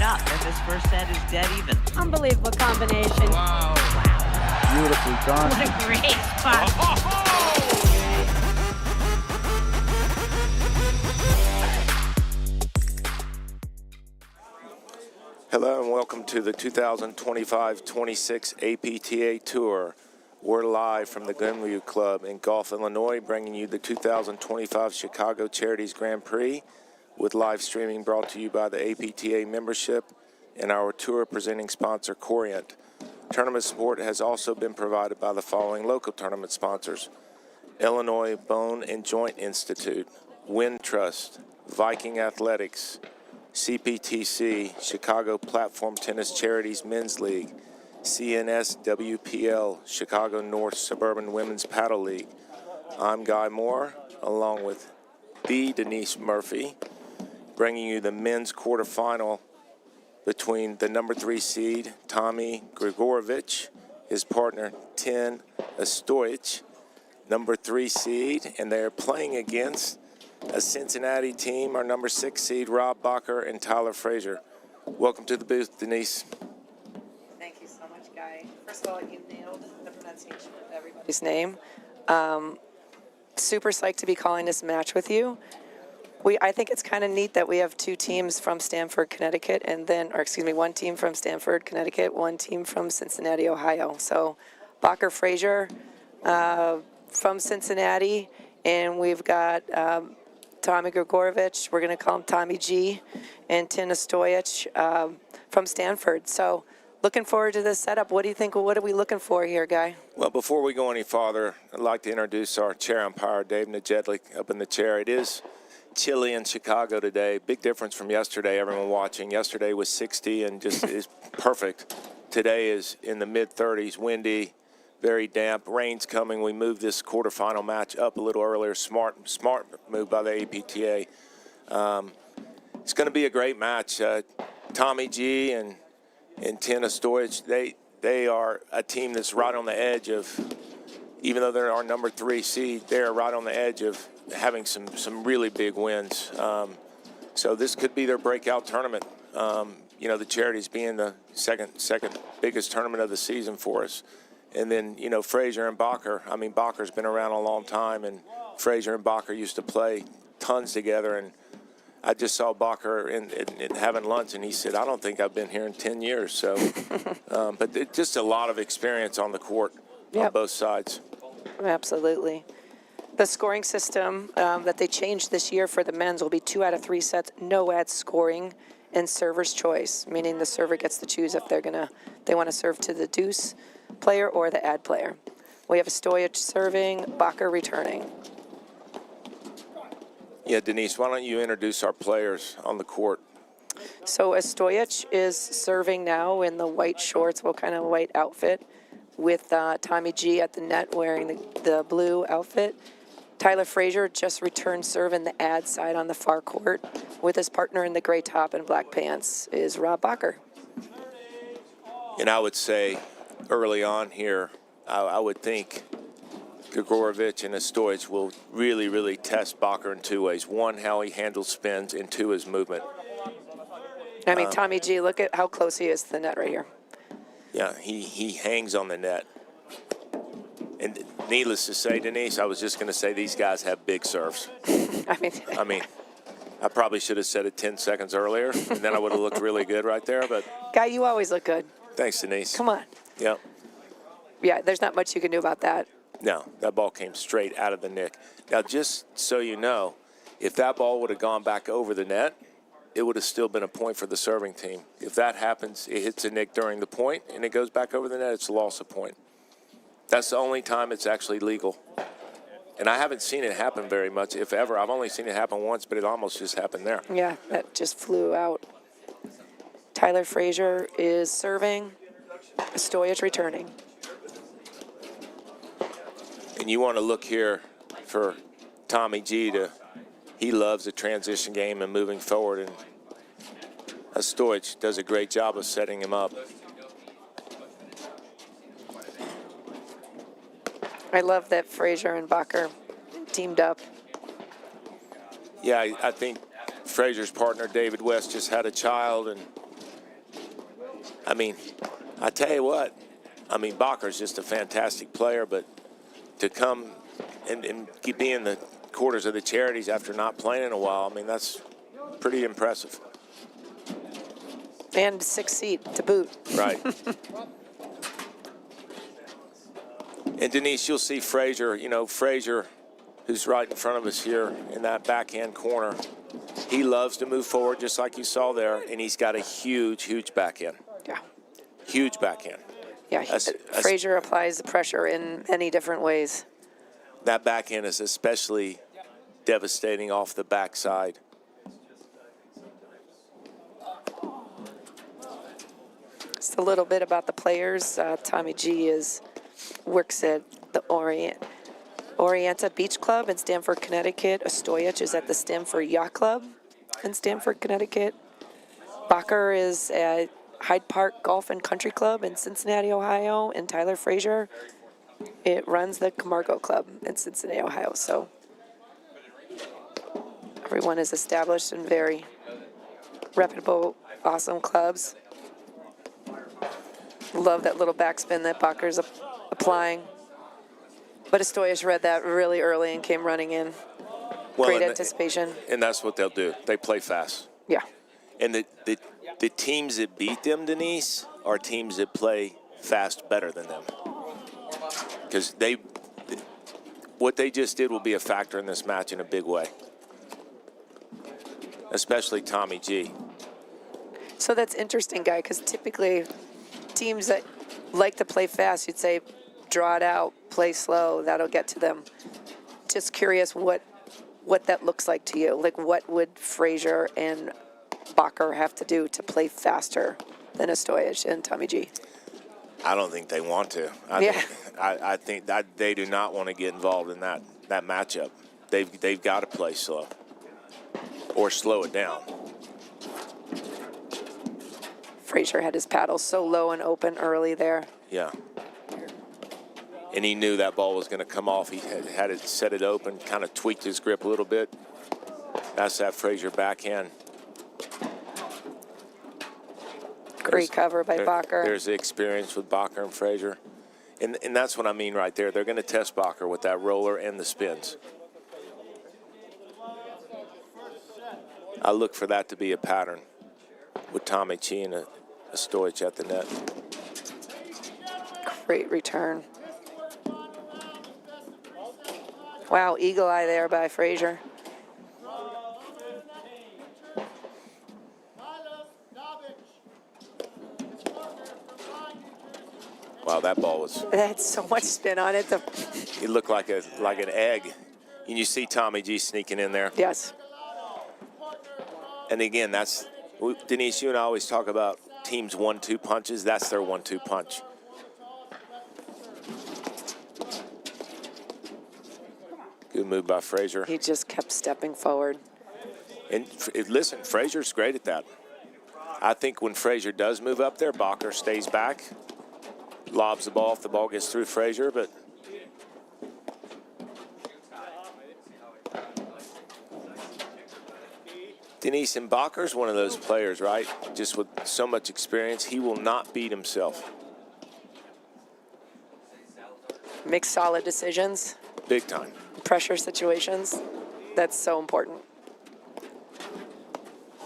up as this first set is dead even. Unbelievable combination. Wow. Beautifully done. What a great spot. Hello and welcome to the 2025-26 APTA Tour. We're live from the Glenview Club in Gulf, Illinois, bringing you the 2025 Chicago Charities Grand Prix with live streaming brought to you by the APTA membership and our tour presenting sponsor, Corient. Tournament support has also been provided by the following local tournament sponsors: Illinois Bone and Joint Institute, Wind Trust, Viking Athletics, CPTC, Chicago Platform Tennis Charities Men's League, CNSWPL, Chicago North Suburban Women's Paddle League. I'm Guy Moore, along with the Denise Murphy, bringing you the men's quarterfinal between the number 3 seed, Tommy Gregurovic, his partner, Ostojic, number 3 seed, and they're playing against a Cincinnati team, our number 6 seed, Rob Bakker and Tyler Fraser. Welcome to the booth, Denise. Thank you so much, Guy. First of all, you nailed the pronunciation of everybody's name. Super psyched to be calling this match with you. I think it's kind of neat that we have 2 teams from Stamford, Connecticut, one team from Stamford, Connecticut, 1 team from Cincinnati, Ohio. So Bocker Fraser from Cincinnati, and we've got Tommy Gregurovic, we're going to call him Tommy G, and Ostojic from Stanford. So looking forward to this setup. What do you think? What are we looking for here, Guy? Well, before we go any farther, I'd like to introduce our chair umpire, Dave Najedlik, up in the chair. It is chilly in Chicago today. Big difference from yesterday, everyone watching. Yesterday was 60 and just is perfect. Today is in the mid-30s, windy, very damp. Rain's coming. We moved this quarterfinal match up a little earlier. Smart move by the APTA. It's going to be a great match. Tommy G and Ostojic, they are a team that's right on the edge of, even though they're our number 3 seed, they're right on the edge of having some really big wins. So this could be their breakout tournament. The Charities being the second biggest tournament of the season for us. And then, Fraser and Bakker. I mean, Bakker's been around a long time, and Fraser and Bakker used to play tons together. And I just saw Bakker in having lunch, and he said, I don't think I've been here in 10 years. So, but just a lot of experience on the court on both sides. Absolutely. The scoring system that they changed this year for the men's will be 2 out of 3 sets, no ad scoring, and server's choice, meaning the server gets to choose if they want to serve to the deuce player or the ad player. We have Ostojic serving, Bakker returning. Yeah, Denise, why don't you introduce our players on the court? So Ostojic is serving now in the white shorts, kind of white outfit, with Tommy G at the net wearing the blue outfit. Tyler Fraser just returned serve in the ad side on the far court, with his partner in the gray top and black pants is Rob Bakker. And I would say early on here, I would think Gregurovic and Ostojic will really, really test Bakker in 2 ways. 1, how he handles spins, and 2, his movement. I mean, Tommy G, look at how close he is to the net right here. Yeah, he hangs on the net. And needless to say, Denise, I was just going to say these guys have big serves. I mean, I probably should have said it 10 seconds earlier, and then I would have looked really good right there. But Guy, you always look good. Thanks, Denise. Come on. Yep. Yeah, there's not much you can do about that. No, that ball came straight out of the nick. Now, just so you know, if that ball would have gone back over the net, it would have still been a point for the serving team. If that happens, it hits a nick during the point, and it goes back over the net, it's a loss of point. That's the only time it's actually legal. And I haven't seen it happen very much, if ever. I've only seen it happen once, but it almost just happened there. Yeah, that just flew out. Tyler Fraser is serving. Ostojic returning. And you want to look here for Tommy G he loves the transition game and moving forward, and Ostojic does a great job of setting him up. I love that Fraser and Bakker teamed up. Yeah, I think Fraser's partner, David West, just had a child, and I tell you what, I mean, Bakker's just a fantastic player, but to come and be in the quarters of the Charities after not playing in a while, I mean, that's pretty impressive. And 6th seed to boot. Right. And Denise, you'll see Fraser, you know, Fraser, who's right in front of us here in that backhand corner. He loves to move forward just like you saw there, and he's got a huge, huge backhand. Yeah. Huge backhand. Yeah, Fraser applies the pressure in many different ways. That backhand is especially devastating off the backside. Just a little bit about the players. Tommy G works at the Orienta Beach Club in Stamford, Connecticut. Ostojic is at the Stamford Yacht Club in Stamford, Connecticut. Bakker is at Hyde Park Golf and Country Club in Cincinnati, Ohio. And Tyler Fraser, it runs the Camargo Club in Cincinnati, Ohio. So everyone is established in very reputable, awesome clubs. Love that little backspin that Bakker's applying. But Ostojic read that really early and came running in. Well, Great anticipation. And that's what they'll do. They play fast. Yeah. And the teams that beat them, Denise, are teams that play fast better than them. Because what they just did will be a factor in this match in a big way. Especially Tommy G. So that's interesting, Guy, because typically teams that like to play fast, you'd say draw it out, play slow, that'll get to them. Just curious what that looks like to you. Like, what would Fraser and Bakker have to do to play faster than Ostojic and Tommy G? I don't think they want to. I think that they do not want to get involved in that matchup. They've got to play slow or slow it down. Fraser had his paddle so low and open early there. Yeah. And he knew that ball was going to come off. He had it set it open, kind of tweaked his grip a little bit. That's that Fraser backhand. Great cover by Bakker. There's the experience with Bocker and Fraser. And that's what I mean right there. They're going to test Bakker with that roller and the spins. I look for that to be a pattern with Tommy Chi and Ostojic at the net. Great return. Wow, eagle eye there by Fraser. Wow, that ball was. It had so much spin on it. It looked like an egg. And you see Tommy G sneaking in there. Yes. And again, Denise, you and I always talk about teams' 1-2 punches. That's their 1-2 punch. Good move by Fraser. He just kept stepping forward. And listen, Fraser's great at that. I think when Fraser does move up there, Bakker stays back, lobs the ball if the ball gets through Fraser, but Denise, and Bakker's one of those players, right? Just with so much experience, he will not beat himself. Makes solid decisions. Big time. Pressure situations. That's so important.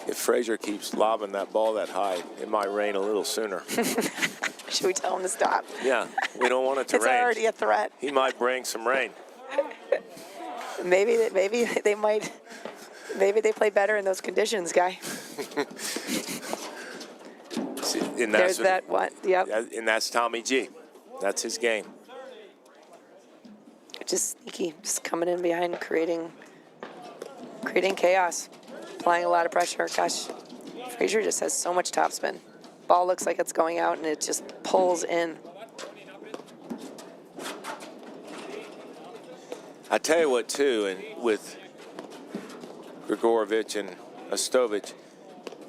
If Fraser keeps lobbing that ball that high, it might rain a little sooner. Should we tell him to stop? Yeah, we don't want it to It's rain. It's already a threat. He might bring some rain. Maybe they play better in those conditions, Guy. There's that one. Yep. And that's Tommy G. That's his game. Just sneaky, just coming in behind, creating chaos, applying a lot of pressure. Gosh, Fraser just has so much topspin. Ball looks like it's going out, and it just pulls in. I tell you what, too, and with Gregurovic and Ostojic,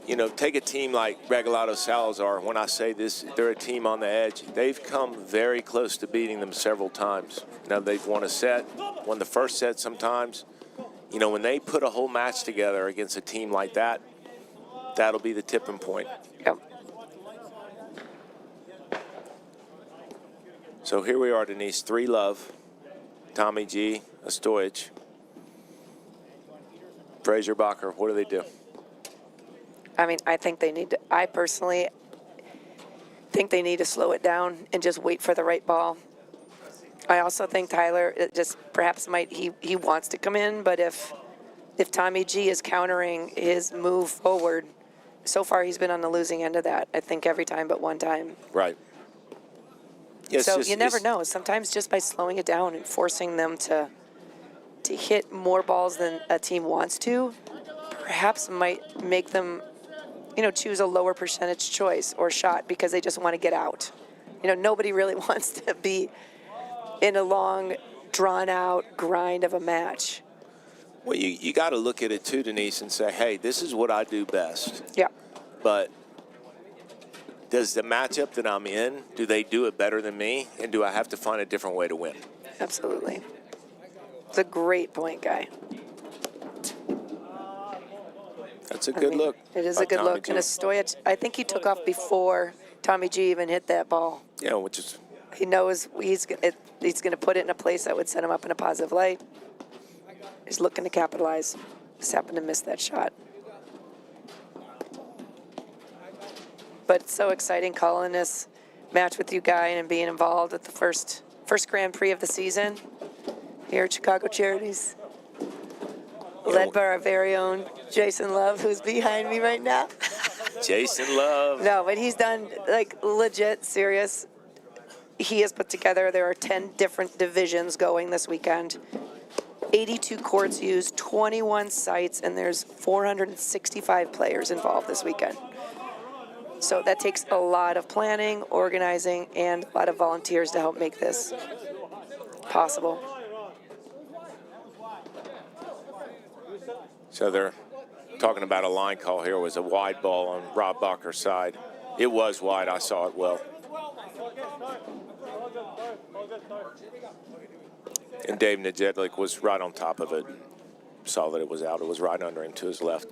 you know, take a team like Regalado Salazar. When I say this, they're a team on the edge. They've come very close to beating them several times. Now, they've won a set, won the first set sometimes. You know, when they put a whole match together against a team like that, that'll be the tipping point. Yep. So here we are, Denise. 3-love. Tommy G, Ostojic, Fraser, Bakker. What do they do? I mean, I think they need to, I personally think they need to slow it down and just wait for the right ball. I also think Tyler, it just perhaps he wants to come in, but if Tommy G is countering his move forward, so far he's been on the losing end of that, I think every time but one time. Right. Yes, So you never know. Sometimes just by slowing it down and forcing them to hit more balls than a team wants to, perhaps might make them, choose a lower percentage choice or shot because they just want to get out. Nobody really wants to be in a long, drawn-out grind of a match. Well, you got to look at it too, Denise, and say, hey, this is what I do best. Yeah. But does the matchup that I'm in, do they do it better than me? And do I have to find a different way to win? Absolutely. It's a great point, Guy. That's a good look. It is by a good Tommy look. G. And Ostojic, I think he took off before Tommy G even hit that ball. Yeah, which is... He knows he's going to put it in a place that would set him up in a positive light. He's looking to capitalize. Just happened to miss that shot. But it's so exciting calling this match with you, Guy, and being involved with the first Grand Prix of the season here at Chicago Charities. Led by our very own Jason Love, who's behind me right now. Jason Love. No, but he's done, legit, serious. He has put together, there are 10 different divisions going this weekend. 82 courts used, 21 sites, and there's 465 players involved this weekend. So that takes a lot of planning, organizing, and a lot of volunteers to help make this possible. So they're talking about a line call here. It was a wide ball on Rob Bakker's side. It was wide. I saw it well. And Dave Nejedlik was right on top of it. Saw that it was out. It was right under him to his left.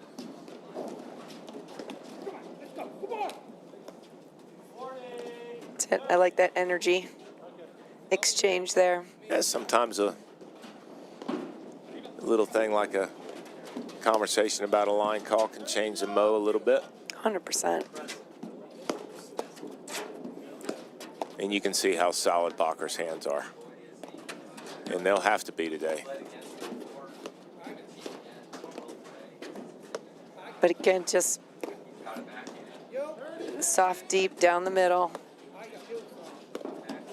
I like that energy exchange there. Yeah, sometimes a little thing like a conversation about a line call can change the mo a little bit. 100%. And you can see how solid Bakker's hands are. And they'll have to be today. But again, just soft, deep, down the middle.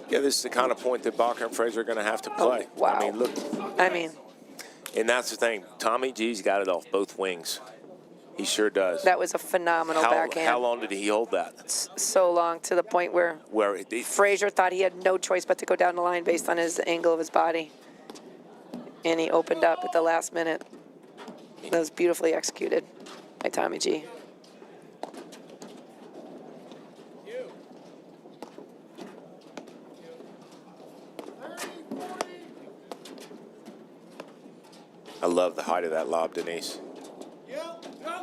Yeah, this is the kind of point that Bocker and Fraser are going to have to play. Oh, wow. I mean, look. And that's the thing. Tommy G's got it off both wings. He sure does. That was a phenomenal backhand. How long did he hold that? So long, to the point where Fraser thought he had no choice but to go down the line based on his angle of his body. And he opened up at the last minute. That was beautifully executed by Tommy G. I love the height of that lob, Denise.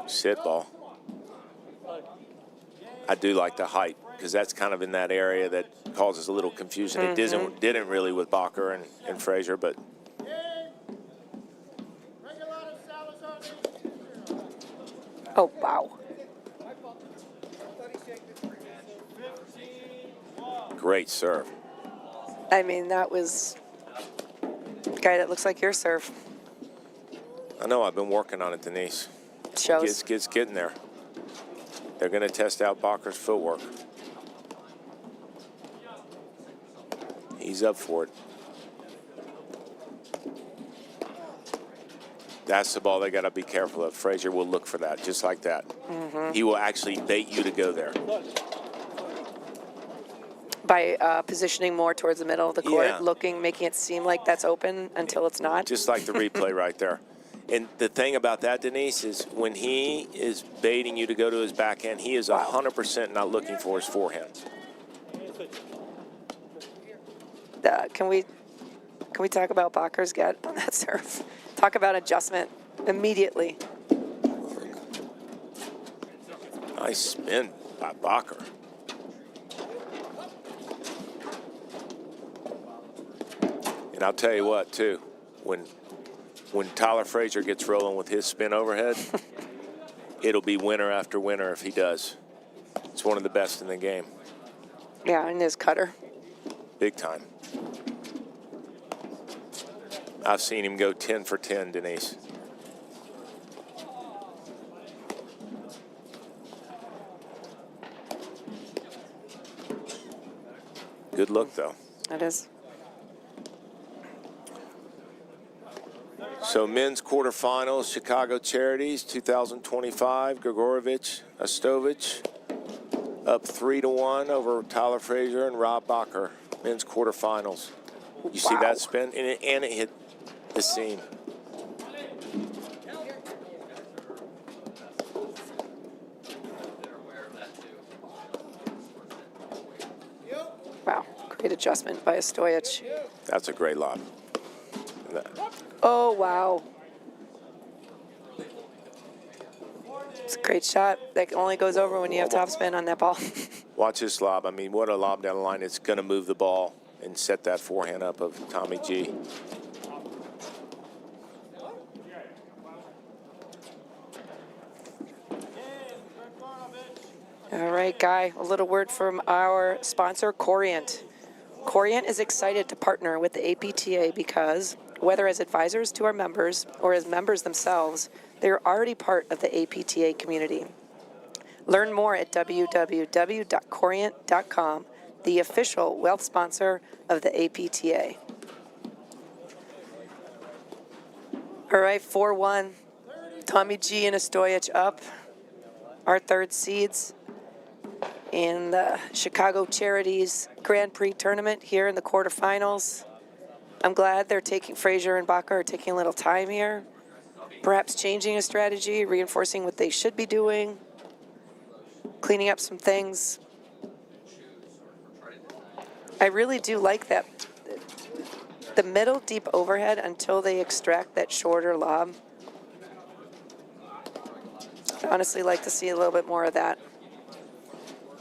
Sit ball. I do like the height because that's kind of in that area that causes a little confusion. It didn't really with Bakker and Fraser, but oh, wow. great serve. I mean, that was, Guy, that looks like your serve. I know, I've been working on it, Denise. Shows. It's getting there. They're going to test out Bakker's footwork. He's up for it. That's the ball they got to be careful of. Fraser will look for that, just like that. He will actually bait you to go there. By positioning more towards the middle of the court, Yeah. looking, making it seem like that's open until it's not. Just like the replay right there. And the thing about that, Denise, is when he is baiting you to go to his backhand, he is 100% not looking for his forehand. Can we talk about Bakker's get on that serve? Talk about adjustment immediately. Nice spin by Bakker. I'll tell you what, too, when Tyler Fraser gets rolling with his spin overhead, it'll be winner after winner if he does. It's one of the best in the game. Yeah, and his cutter. Big time. I've seen him go 10 for 10, Denise. Good look, though. That is. So men's quarterfinals, Chicago Charities, 2025, Gregurovic, Ostojic, up 3-1 over Tyler Fraser and Rob Bakker. Men's quarterfinals. You see that spin? And it hit the seam. Wow, great adjustment by Ostojic. That's a great lob. Oh, wow. It's a great shot. That only goes over when you have topspin on that ball. Watch this lob. I mean, what a lob down the line. It's going to move the ball and set that forehand up of Tommy G. All right, Guy, a little word from our sponsor, Corient. Corient is excited to partner with the APTA because, whether as advisors to our members or as members themselves, they are already part of the APTA community. Learn more at www.corient.com, the official wealth sponsor of the APTA. All right, 4-1. Tommy G and Ostojic up. Our third seeds in the Chicago Charities Grand Prix tournament here in the quarterfinals. I'm glad they're taking, Fraser and Bakker are taking a little time here, perhaps changing a strategy, reinforcing what they should be doing, cleaning up some things. I really do like that, the middle deep overhead until they extract that shorter lob. I'd honestly like to see a little bit more of that.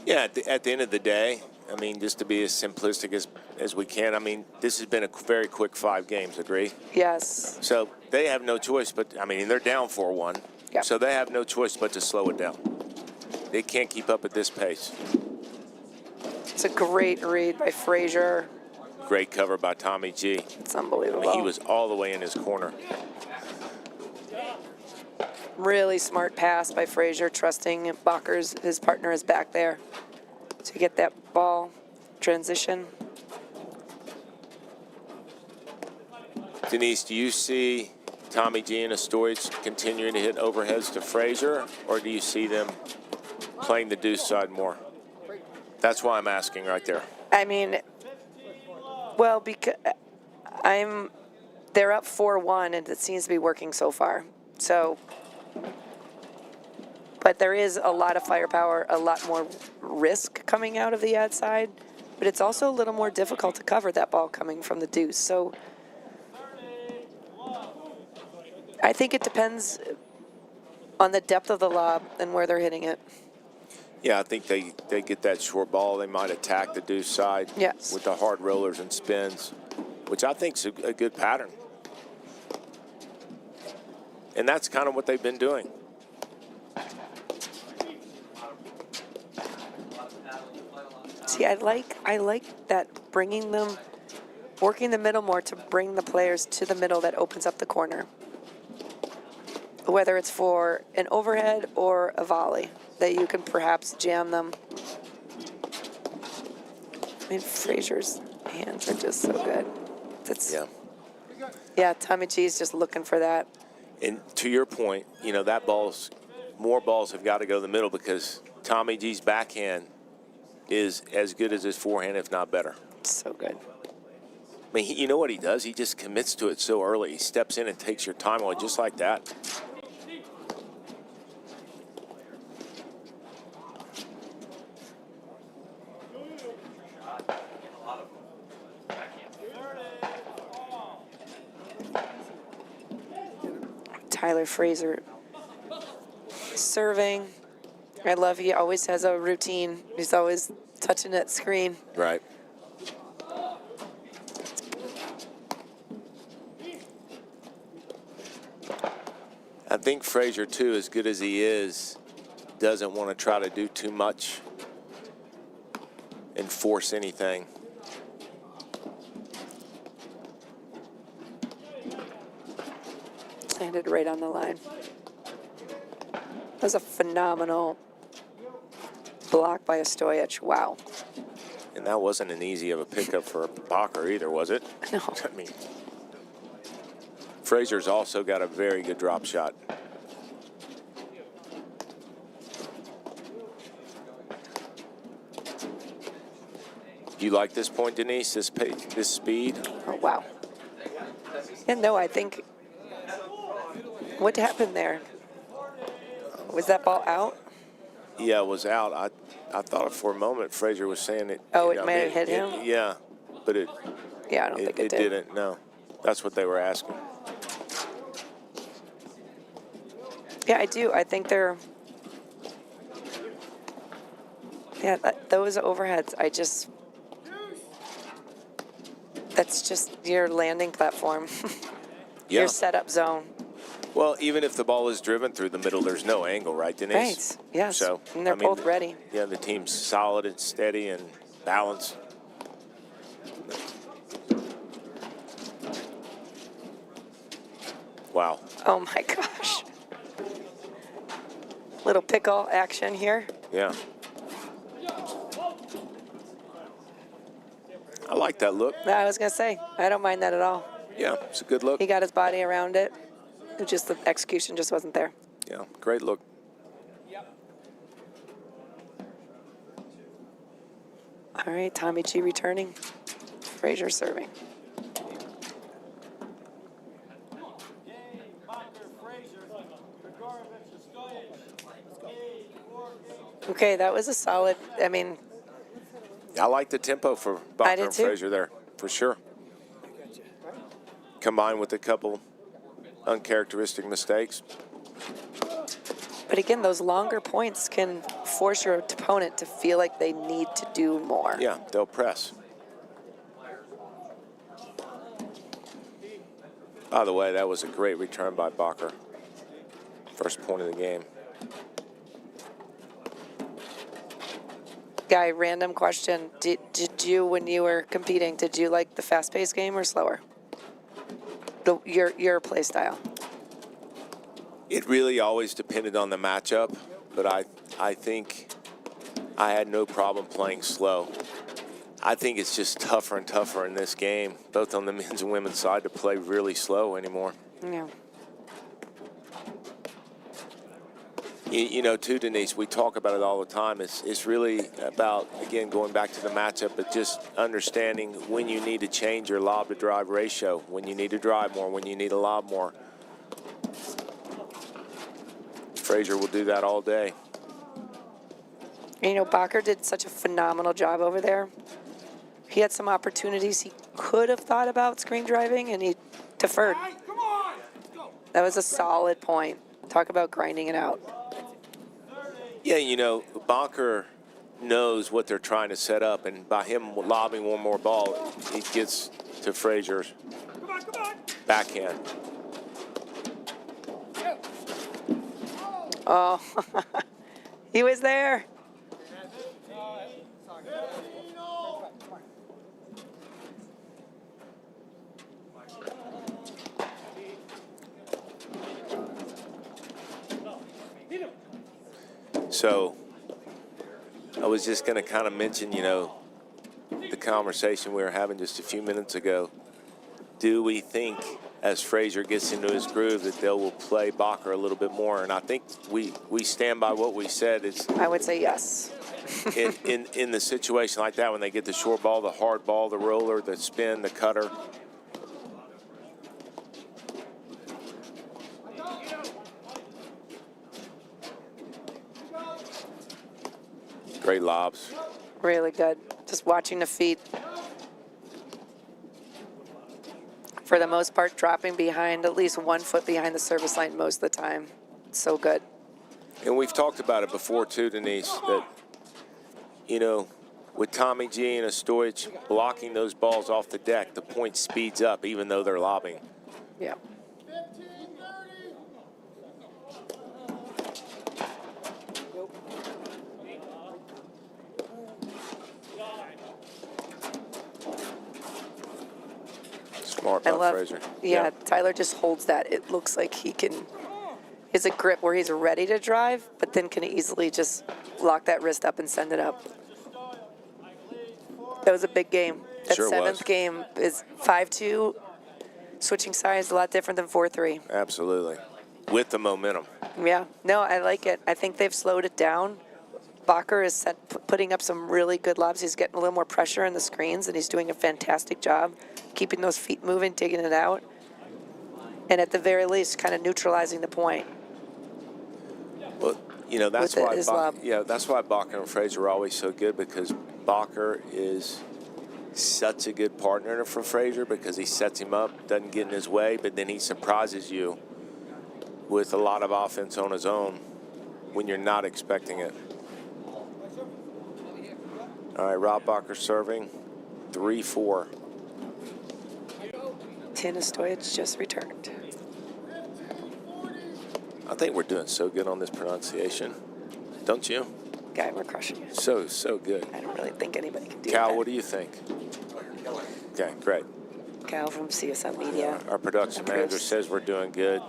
Yeah, at the end of the day, I mean, just to be as simplistic as we can, I mean, this has been a very quick 5 games, agree? Yes. So they have no choice but, I mean, they're down 4-1. Yep. So they have no choice but to slow it down. They can't keep up at this pace. It's a great read by Fraser. Great cover by Tommy G. It's unbelievable. I mean, he was all the way in his corner. Really smart pass by Fraser, trusting Bakker's, his partner is back there to get that ball transition. Denise, do you see Tommy G and Ostojic continuing to hit overheads to Fraser, or do you see them playing the deuce side more? That's why I'm asking right there. I mean, well, because they're up 4-1, and it seems to be working so far. So, but there is a lot of firepower, a lot more risk coming out of the ad side, but it's also a little more difficult to cover that ball coming from the deuce. So I think it depends on the depth of the lob and where they're hitting it. Yeah, I think they get that short ball. They might attack the deuce side with the hard rollers and spins, which I think is a good pattern. And that's kind of what they've been doing. See, I like that, bringing them, working the middle more to bring the players to the middle that opens up the corner. Whether it's for an overhead or a volley, that you can perhaps jam them. I mean, Fraser's hands are just so good. Yeah, Tommy G's just looking for that. And to your point, you know, more balls have got to go to the middle because Tommy G's backhand is as good as his forehand, if not better. So good. I mean, you know what he does? He just commits to it so early. He steps in and takes your time away just like that. Tyler Fraser serving. I love he always has a routine. He's always touching that screen. Right. I think Fraser, too, as good as he is, doesn't want to try to do too much and force anything. Landed right on the line. That was a phenomenal block by Ostojic. Wow. And that wasn't an easy of a pickup for Bakker either, was it? No. I mean, Fraser's also got a very good drop shot. You like this point, Denise, this pace, this speed? Oh, wow. Yeah, no, I think, what happened there? Was that ball out? Yeah, it was out. I thought for a moment Fraser was saying it. Oh, you it know, might have hit him? Yeah, but Yeah, I don't think it did. didn't, no. That's what they were asking. Yeah, I do. I think they're, yeah, those overheads, that's just your landing platform, Yeah. your setup zone. Well, even if the ball is driven through the middle, there's no angle, right, Denise? Right, yes, So, and they're both ready. Yeah, the team's solid and steady and balanced. Wow. Oh my gosh. Little pickle action here. Yeah. I like that look. I was going to say, I don't mind that at all. Yeah, it's a good look. He got his body around it. It just, the execution just wasn't there. Yeah, great look. All right, Tommy G returning. Fraser serving. Okay, that was a solid, I mean, I like the tempo for I Bocker did and too. Fraser there, for sure. Combined with a couple uncharacteristic mistakes. but again, those longer points can force your opponent to feel like they need to do more. Yeah, they'll press. By the way, that was a great return by Bakker. First point of the game. Guy, random question. Did you, when you were competing, did you like the fast-paced game or slower? Your play style. It really always depended on the matchup, but I think I had no problem playing slow. I think it's just tougher and tougher in this game, both on the men's and women's side, to play really slow anymore. Yeah. You know, too, Denise, we talk about it all the time. It's really about, again, going back to the matchup, but just understanding when you need to change your lob to drive ratio, when you need to drive more, when you need to lob more. Fraser will do that all day. And, you know, Bakker did such a phenomenal job over there. He had some opportunities he could have thought about screen driving, and he deferred. That was a solid point. Talk about grinding it out. Yeah, you know, Bakker knows what they're trying to set up, and by him lobbing one more ball, he gets to Fraser's backhand. Oh, he was there. So I was just going to kind of mention, you know, the conversation we were having just a few minutes ago. Do we think, as Fraser gets into his groove, that they will play Bakker a little bit more? And I think we stand by what we said. It's I would say yes. in the situation like that, when they get the short ball, the hard ball, the roller, the spin, the cutter. Great lobs. Really good. Just watching the feet. For the most part, dropping behind, at least 1 foot behind the service line most of the time. So good. And we've talked about it before too, Denise, that, you know, with Tommy G and Ostojic blocking those balls off the deck, the point speeds up even though they're lobbing. Yeah. Smart I by love, Fraser. yeah, Tyler just holds that. It looks like he can, is a grip where he's ready to drive, but then can easily just lock that wrist up and send it up. That was a big game. That Sure seventh was. game is 5-2. Switching sides a lot different than 4-3. Absolutely. With the momentum. Yeah, no, I like it. I think they've slowed it down. Bakker is putting up some really good lobs. He's getting a little more pressure in the screens, and he's doing a fantastic job keeping those feet moving, digging it out, and at the very least, kind of neutralizing the point. Well, you know, that's With why his lob. that's why Bocker and Fraser are always so good, because Bakker is such a good partner for Fraser, because he sets him up, doesn't get in his way, but then he surprises you with a lot of offense on his own when you're not expecting it. All right, Rob Bakker serving 3-4. Ostojic just returned. I think we're doing so good on this pronunciation, don't you? Guy, we're crushing it. So good. I don't really think anybody can do Cal, that. what do you think? Okay, great. Cal from CSM Media. Our production manager approves. says we're doing good.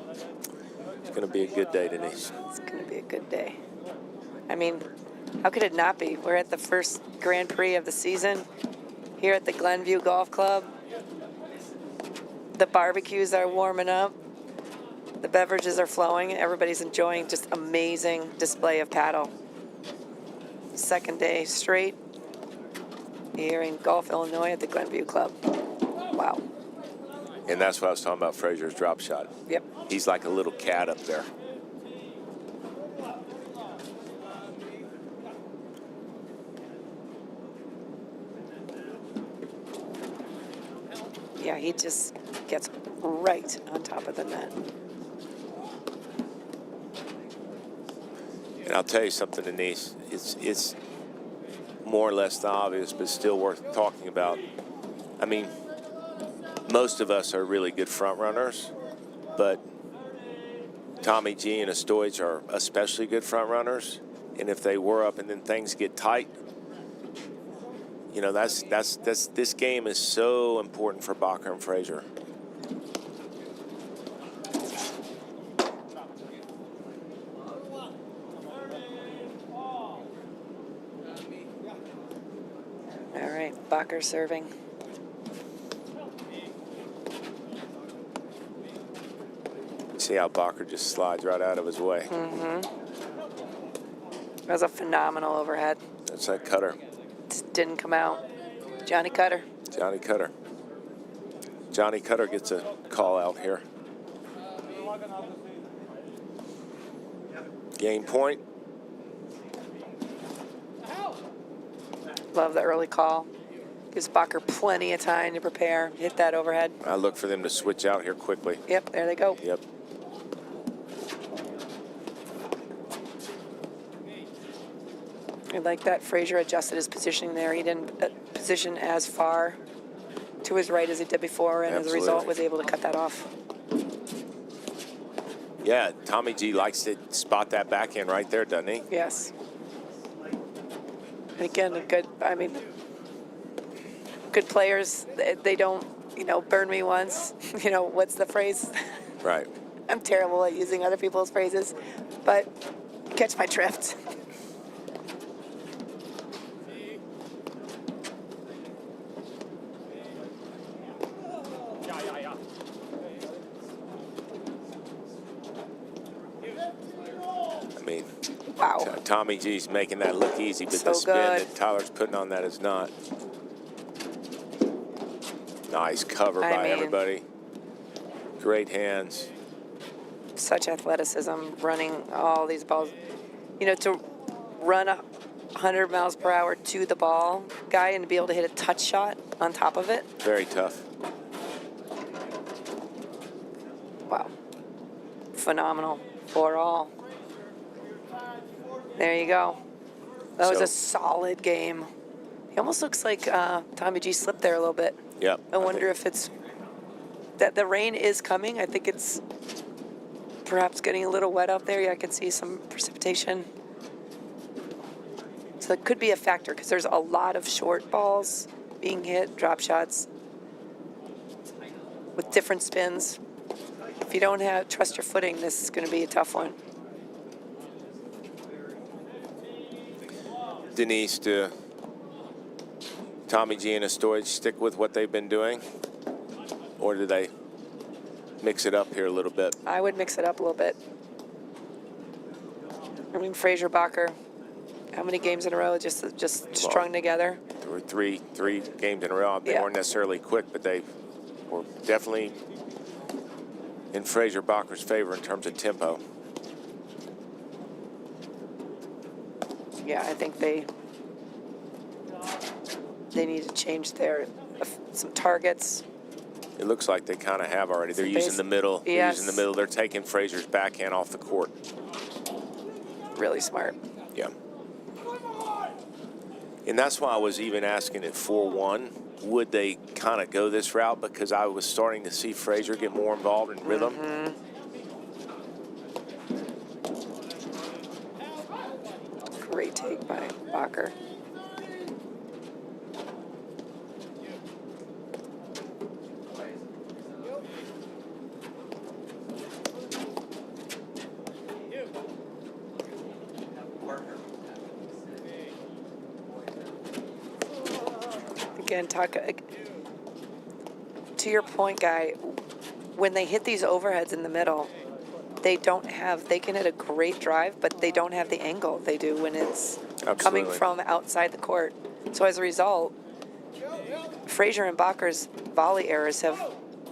It's going to be a good day, Denise. It's going to be a good day. I mean, how could it not be? We're at the first Grand Prix of the season here at the Glenview Golf Club. The barbecues are warming up. The beverages are flowing. Everybody's enjoying just amazing display of paddle. Second day straight here in Gulf, Illinois at the Glenview Club. Wow. And that's what I was talking about, Fraser's drop shot. Yep. He's like a little cat up there. Yeah, he just gets right on top of the net. And I'll tell you something, Denise. It's more or less obvious, but still worth talking about. I mean, most of us are really good front runners, but Tommy G and Ostojic are especially good front runners. And if they were up and then things get tight, you know, this game is so important for Bocker and Fraser. All right, Bakker serving. See how Bocker just slides right out of his way. Mm-hmm. That was a phenomenal overhead. That's that cutter. Just didn't come out. Johnny Cutter. Johnny Cutter. Johnny Cutter gets a call out here. Game point. Love the early call. Gives Bakker plenty of time to prepare. Hit that overhead. I look for them to switch out here quickly. Yep, there they go. Yep. I like that Fraser adjusted his positioning there. He didn't position as far to his right as he did before, and as a result was able to cut that off. Yeah, Tommy G likes to spot that backhand right there, doesn't he? Yes. And again, a good, I mean, good players, they don't, you know, burn me once. You know, what's the phrase? Right. I'm terrible at using other people's phrases, but catch my drift. I mean, Wow. Tommy G's making that look easy, but So the spin good. that Tyler's putting on that is not. Nice cover I by mean- everybody. Great hands. Such athleticism, running all these balls. You know, to run 100 miles per hour to the ball, guy, and to be able to hit a touch shot on top of it. Very tough. Wow. Phenomenal for all. There you go. That was So- a solid game. He almost looks like Tommy G slipped there a little bit. Yep. I wonder if it's that the rain is coming. I think it's perhaps getting a little wet out there. Yeah, I can see some precipitation. So it could be a factor because there's a lot of short balls being hit, drop shots with different spins. If you don't trust your footing, this is going to be a tough one. Denise, do Tommy G and Ostojic stick with what they've been doing, or do they mix it up here a little bit? I would mix it up a little bit. I mean, Fraser, Bakker, how many games in a row just strung together? There were three games in a row. They weren't necessarily quick, but they were definitely in Fraser Bakker's favor in terms of tempo. Yeah, I think they need to change some targets. It looks like they kind of have already. They're using the middle. Yes. They're using the middle. They're taking Fraser's backhand off the court. Really smart. Yeah. And that's why I was even asking at 4-1, would they kind of go this route? Because I was starting to see Fraser get more involved in rhythm. Great take by Bakker. Again, to your point, Guy, when they hit these overheads in the middle, they can hit a great drive, but they don't have the angle they do when it's coming from outside the court. So as a result, Fraser and Bakker's volley errors have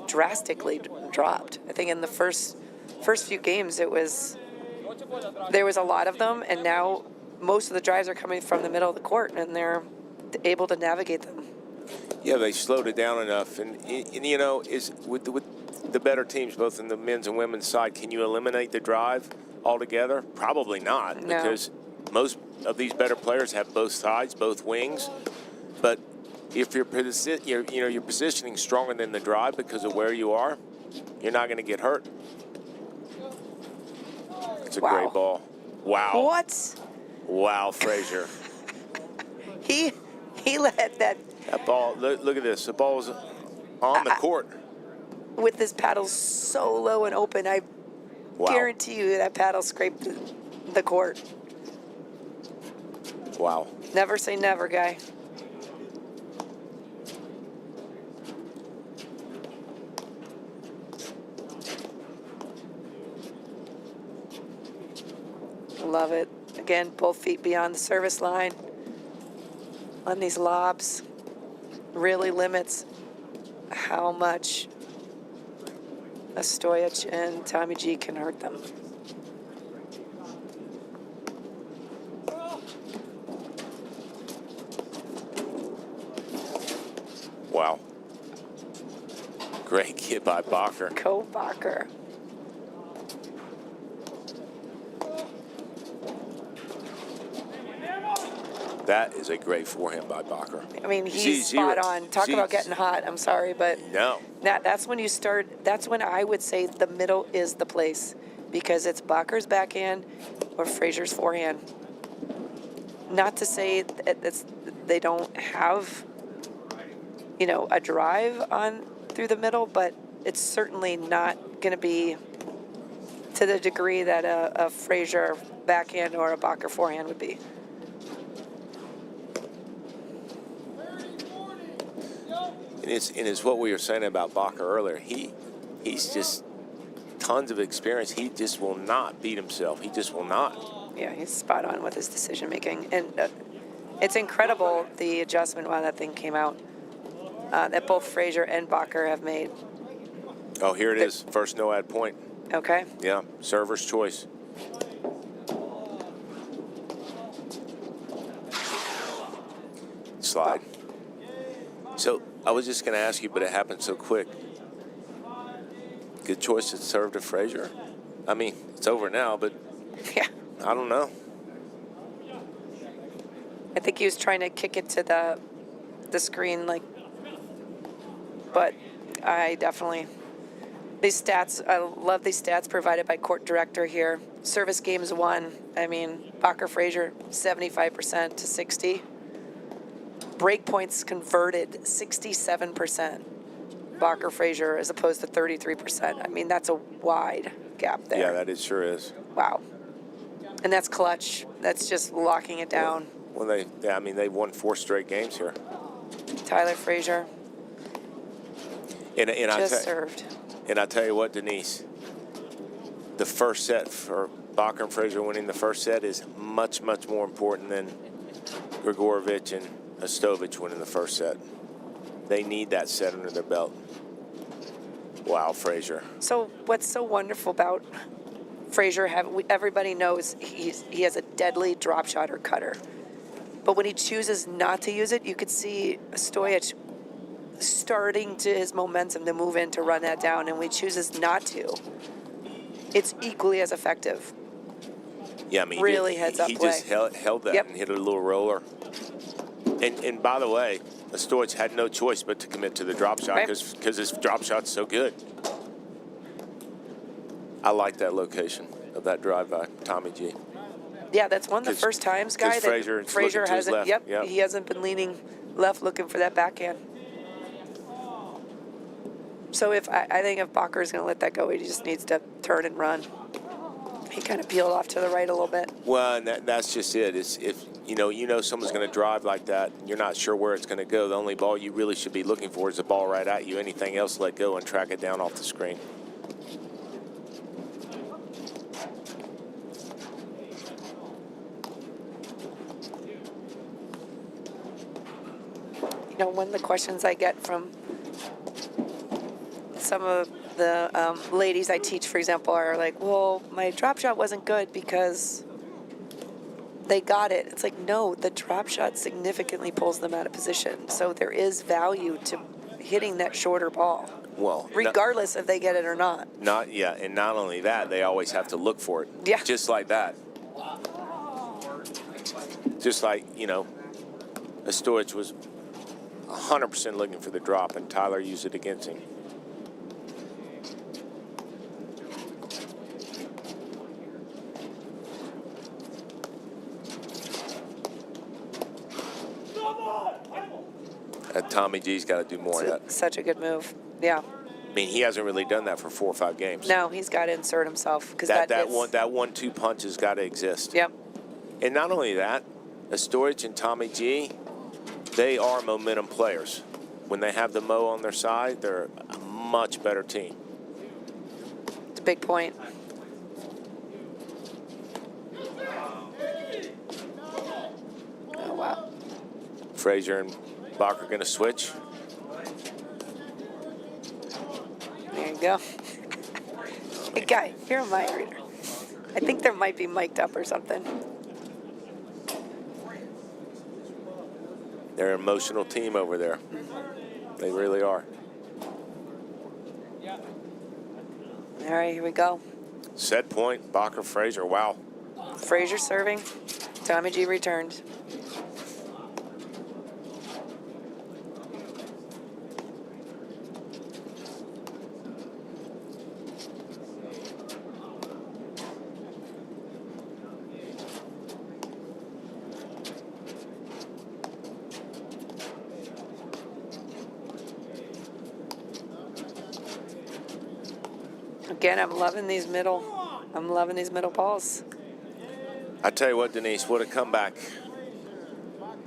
drastically dropped. I think in the first few games there was a lot of them, and now most of the drives are coming from the middle of the court, and they're able to navigate them. Yeah, they slowed it down enough. And you know, with the better teams, both in the men's and women's side, can you eliminate the drive altogether? Probably not, because most of these better players have both sides, both wings. But if your positioning stronger than the drive because of where you are, you're not going to get hurt. It's a great ball. Wow. What? Wow, Fraser. He let that ball, look at this. The ball was on the court. With this paddle so low and open, I guarantee you that paddle scraped the court. Wow. Never say never, Guy. Love it. Again, both feet beyond the service line on these lobs. Really limits how much Ostojic and Tommy G can hurt them. Wow. Great hit by Bakker. Go Bakker. That is a great forehand by Bakker. I mean, he's spot on. Talk about getting hot. I'm sorry, but that's when you start. That's when I would say the middle is the place, because it's Bakker's backhand or Fraser's forehand. Not to say that they don't have, a drive on through the middle, but it's certainly not going to be to the degree that a Fraser backhand or a Bakker forehand would be. And it's what we were saying about Bakker earlier. He's just tons of experience. He just will not beat himself. He just will not. Yeah, he's spot on with his decision making, and it's incredible the adjustment while that thing came out that both Fraser and Bakker have made. Oh, here it is. First no-ad point. Okay. Yeah, server's choice. Slide. So I was just going to ask you, but it happened so quick. Good choice to serve to Fraser. I mean, it's over now, but yeah, I don't know. I think he was trying to kick it to the screen, but I definitely These stats, I love these stats provided by court director here. Service games won. I mean, Bocker Fraser 75% to 60. Break points converted 67%. Bocker Fraser as opposed to 33%. I mean, that's a wide gap there. Yeah, that it sure is. Wow. And that's clutch. That's just locking it down. Well, they've won 4 straight games here. Tyler Frazier And just served. And I tell you what, Denise, the first set for Bakker and Fraser winning the first set is much, much more important than Gregurovic and Ostojic winning the first set. They need that set under their belt. Wow, Fraser. So what's so wonderful about Frazier, everybody knows he has a deadly drop shot or cutter. But when he chooses not to use it, you could see Ostojic starting to his momentum to move in to run that down, and when he chooses not to, it's equally as effective. Yeah, I mean, really heads up he play. just held that and hit a little roller. And by the way, Ostojic had no choice but to commit to the drop shot because his drop shot's so good. I like that location of that drive by Tommy G. Yeah, that's one of the first times, Guy, that Frazier hasn't. Yep, he hasn't been leaning left looking for that backhand. So I think if Bakker is going to let that go, he just needs to turn and run. He kind of peeled off to the right a little bit. Well, and that's just it. It's if you know someone's going to drive like that, you're not sure where it's going to go. The only ball you really should be looking for is the ball right at you. Anything else, let go and track it down off the screen. You know, one of the questions I get from some of the ladies I teach, for example, are like, well, my drop shot wasn't good because they got it. It's like, no, the drop shot significantly pulls them out of position. So there is value to hitting that shorter ball. Well, regardless if they get it or not. And not only that, they always have to look for it. Yeah. Just like that. Just like, Ostojic was 100% looking for the drop, and Tyler used it against him. Tommy G's got to do more of that. Such a good move. Yeah. I mean, he hasn't really done that for 4 or 5 games. No, he's got to insert himself because that 1-2 punch has got to exist. Yep. And not only that, Ostojic and Tommy G, they are momentum players. When they have the Mo on their side, they're a much better team. It's a big point. Oh, wow. Fraser and Bakker going to switch. There you go. Hey, Guy, you're a mind reader. I think there might be mic'd up or something. They're an emotional team over there. They really are. All right, here we go. Set point, Bakker, Fraser. Wow. Fraser serving. Tommy G returned. Again, I'm loving these middle balls. I tell you what, Denise, what a comeback.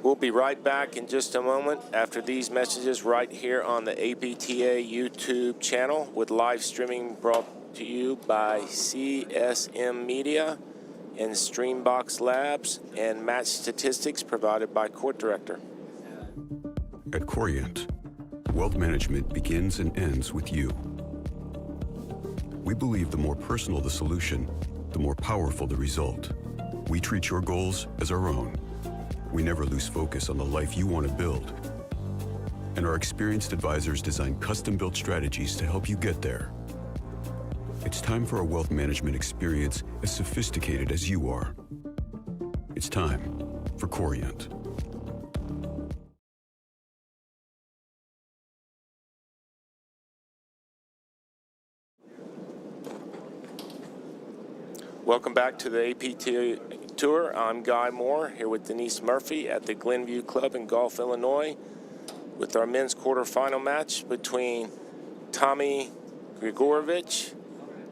We'll be right back in just a moment after these messages right here on the APTA YouTube channel with live streaming brought to you by CSM Media and Streambox Labs and match statistics provided by Court Director. At Corient, wealth management begins and ends with you. We believe the more personal the solution, the more powerful the result. We treat your goals as our own. We never lose focus on the life you want to build. And our experienced advisors design custom-built strategies to help you get there. It's time for a wealth management experience as sophisticated as you are. It's time for Corient. Welcome back to the APT Tour. I'm Guy Moore here with Denise Murphy at the Glenview Club in Gulf, Illinois, with our men's quarterfinal match between Tommy Gregurovic,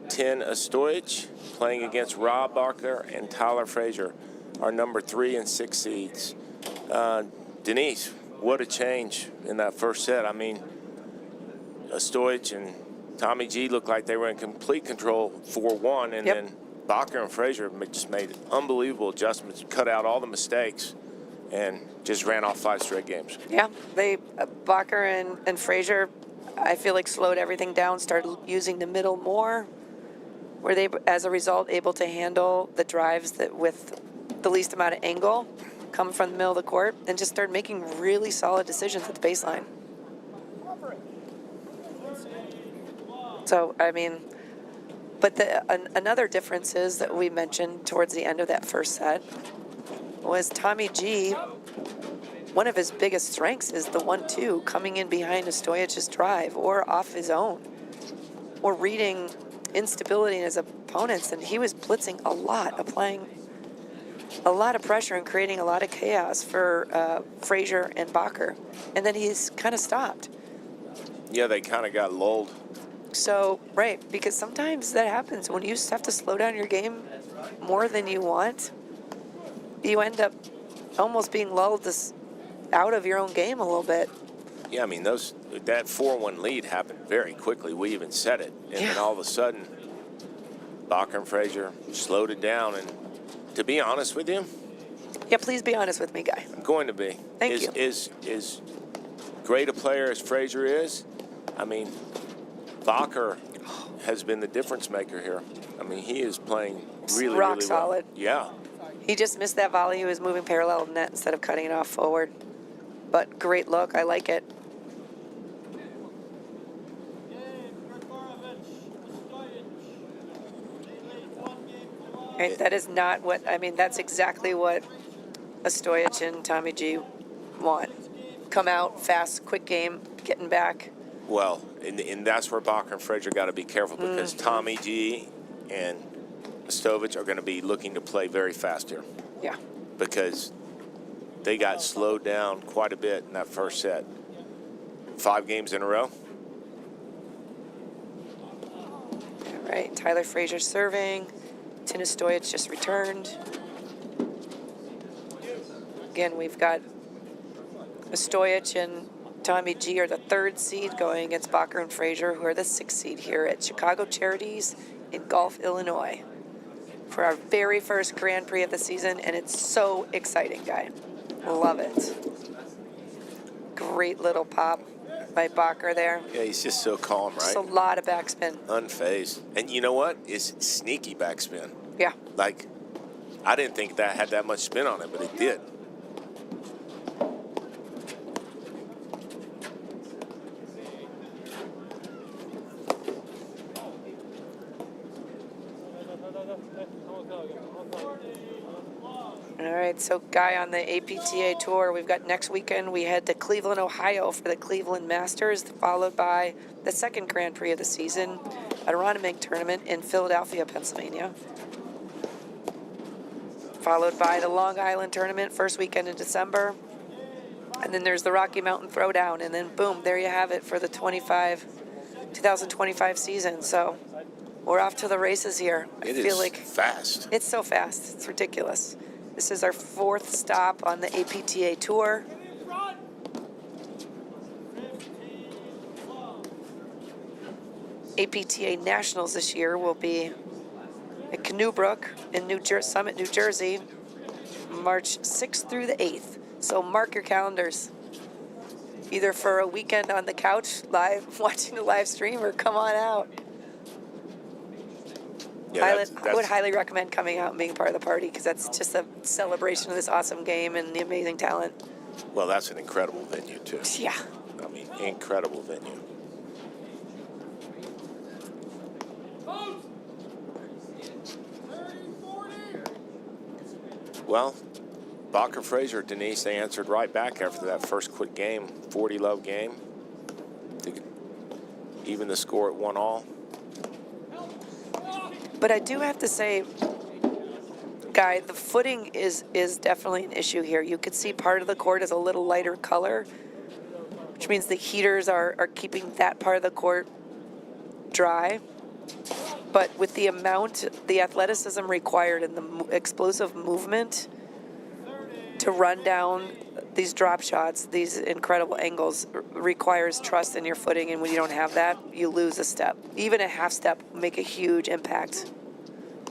Ostojic, playing against Rob Bakker and Tyler Fraser, our number 3 and 6 seeds. Denise, what a change in that first set. I mean, Ostojic and Tommy G looked like they were in complete control 4-1, and then Bocker and Fraser just made unbelievable adjustments, cut out all the mistakes, and just ran off 5 straight games. Yeah, they Bakker and Fraser, I feel like slowed everything down, started using the middle more. Were they, as a result, able to handle the drives that with the least amount of angle, coming from the middle of the court, and just started making really solid decisions at the baseline. So, I mean, but another difference is that we mentioned towards the end of that first set was Tommy G. One of his biggest strengths is the 1-2 coming in behind Ostojic's drive or off his own, or reading instability in his opponents, and he was blitzing a lot, applying a lot of pressure and creating a lot of chaos for Fraser and Bakker, and then he's kind of stopped. Yeah, they kind of got lulled. So, right, because sometimes that happens when you have to slow down your game more than you want. You end up almost being lulled out of your own game a little bit. Yeah, I mean, that 4-1 lead happened very quickly. We even said it. And then all of a sudden, Bocker and Fraser slowed it down. And to be honest with you. Yeah, please be honest with me, Guy. I'm going to be. Thank you. Is great a player as Fraser is, I mean, Bakker has been the difference maker here. I mean, he is playing really, rock really solid. well. Yeah. He just missed that volley. He was moving parallel to net instead of cutting it off forward. But great look. I like it. Right, that is not what, I mean, that's exactly what Ostojic and Tommy G want. Come out, fast, quick game, getting back. Well, and that's where Bakker and Fraser got to be careful, because Tommy G and Ostojic are going to be looking to play very fast here. Yeah. Because they got slowed down quite a bit in that first set. 5 games in a row. All right, Tyler Fraser serving. Ostojic just returned. Again, we've got Ostojic and Tommy G are the 3rd seed going against Bakker and Fraser, who are the 6th seed here at Chicago Charities in Gulf, Illinois, for our very first Grand Prix of the season, and it's so exciting, Guy. Love it. Great little pop by Bakker there. Yeah, he's just so calm, right? Just a lot of backspin. Unfazed. And you know what? It's sneaky backspin. Yeah. Like, I didn't think that had that much spin on it, but it did. All right, so Guy, on the APTA Tour, we've got next weekend, we head to Cleveland, Ohio for the Cleveland Masters, followed by the 2nd Grand Prix of the season, a Aronimink tournament in Philadelphia, Pennsylvania, followed by the Long Island tournament, first weekend in December, and then there's the Rocky Mountain Throwdown, and then boom, there you have it for the 2025 season. So we're off to the races here. I feel like fast. It's so fast. It's ridiculous. This is our 4th stop on the APTA Tour. APTA Nationals this year will be at Canoe Brook in Summit, New Jersey, March 6th through the 8th. So mark your calendars, either for a weekend on the couch live, watching the live stream, or come on out. Yeah, I would highly recommend coming out and being part of the party, because that's just a celebration of this awesome game and the amazing talent. Well, that's an incredible venue, too. Yeah. I mean, incredible venue. Well, Bakker Fraser, Denise, they answered right back after that first quick game, 40-love game. Even the score at 1-all. But I do have to say, Guy, the footing is definitely an issue here. You could see part of the court is a little lighter color, which means the heaters are keeping that part of the court dry. But with the amount, the athleticism required and the explosive movement to run down these drop shots, these incredible angles, requires trust in your footing. And when you don't have that, you lose a step. Even a half step will make a huge impact.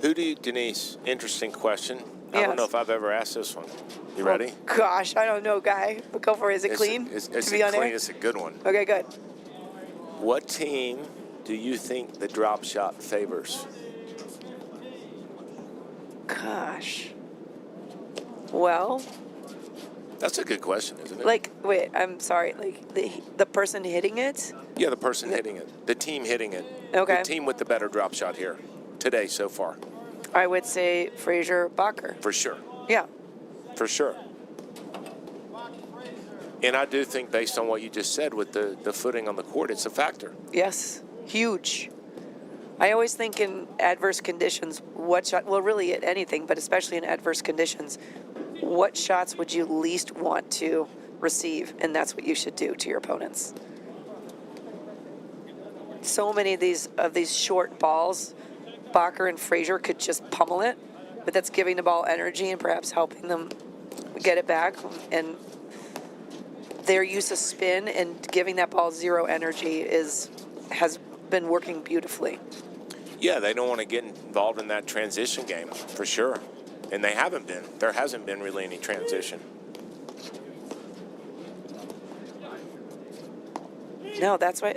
Who do you, Denise, interesting question. I Yes. don't know if I've ever asked this one. You ready? Oh, gosh, I don't know, Guy. But go for it. Is it clean? It's to be on clean. air? It's a good one. Okay, good. What team do you think the drop shot favors? Gosh. Well, That's a good question, isn't it? like, wait, I'm sorry. Like, the person hitting it? Yeah, the person hitting it. The team hitting it. Okay. The team with the better drop shot here today so far. I would say Fraser, Bakker. For sure. Yeah. For sure. And I do think, based on what you just said with the footing on the court, it's a factor. Yes. Huge. I always think in adverse conditions, what shot, well, really at anything, but especially in adverse conditions, what shots would you least want to receive? And that's what you should do to your opponents. So many of these short balls, Bocker and Fraser could just pummel it, but that's giving the ball energy and perhaps helping them get it back. And their use of spin and giving that ball zero energy has been working beautifully. Yeah, they don't want to get involved in that transition game, for sure. And they haven't been. There hasn't been really any transition. No, that's why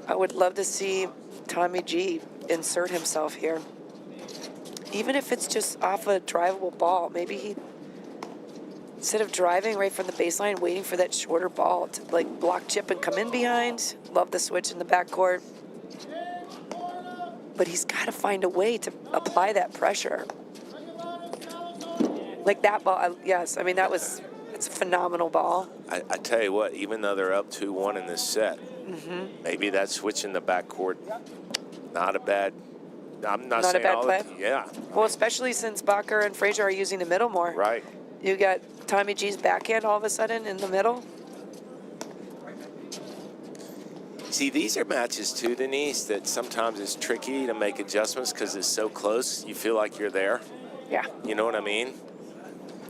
I would love to see Tommy G insert himself here. Even if it's just off a drivable ball, maybe he, instead of driving right from the baseline, waiting for that shorter ball to like block chip and come in behind. Love the switch in the backcourt. But he's got to find a way to apply that pressure. Like that ball, yes, I mean, it's a phenomenal ball. I tell you what, even though they're up 2-1 in this set, maybe that switch in the backcourt, not a bad, I'm not saying a bad all play? of, yeah. Well, especially since Bakker and Fraser are using the middle more. Right. You got Tommy G's backhand all of a sudden in the middle. See, these are matches too, Denise, that sometimes it's tricky to make adjustments because it's so close. You feel like you're there. Yeah. You know what I mean?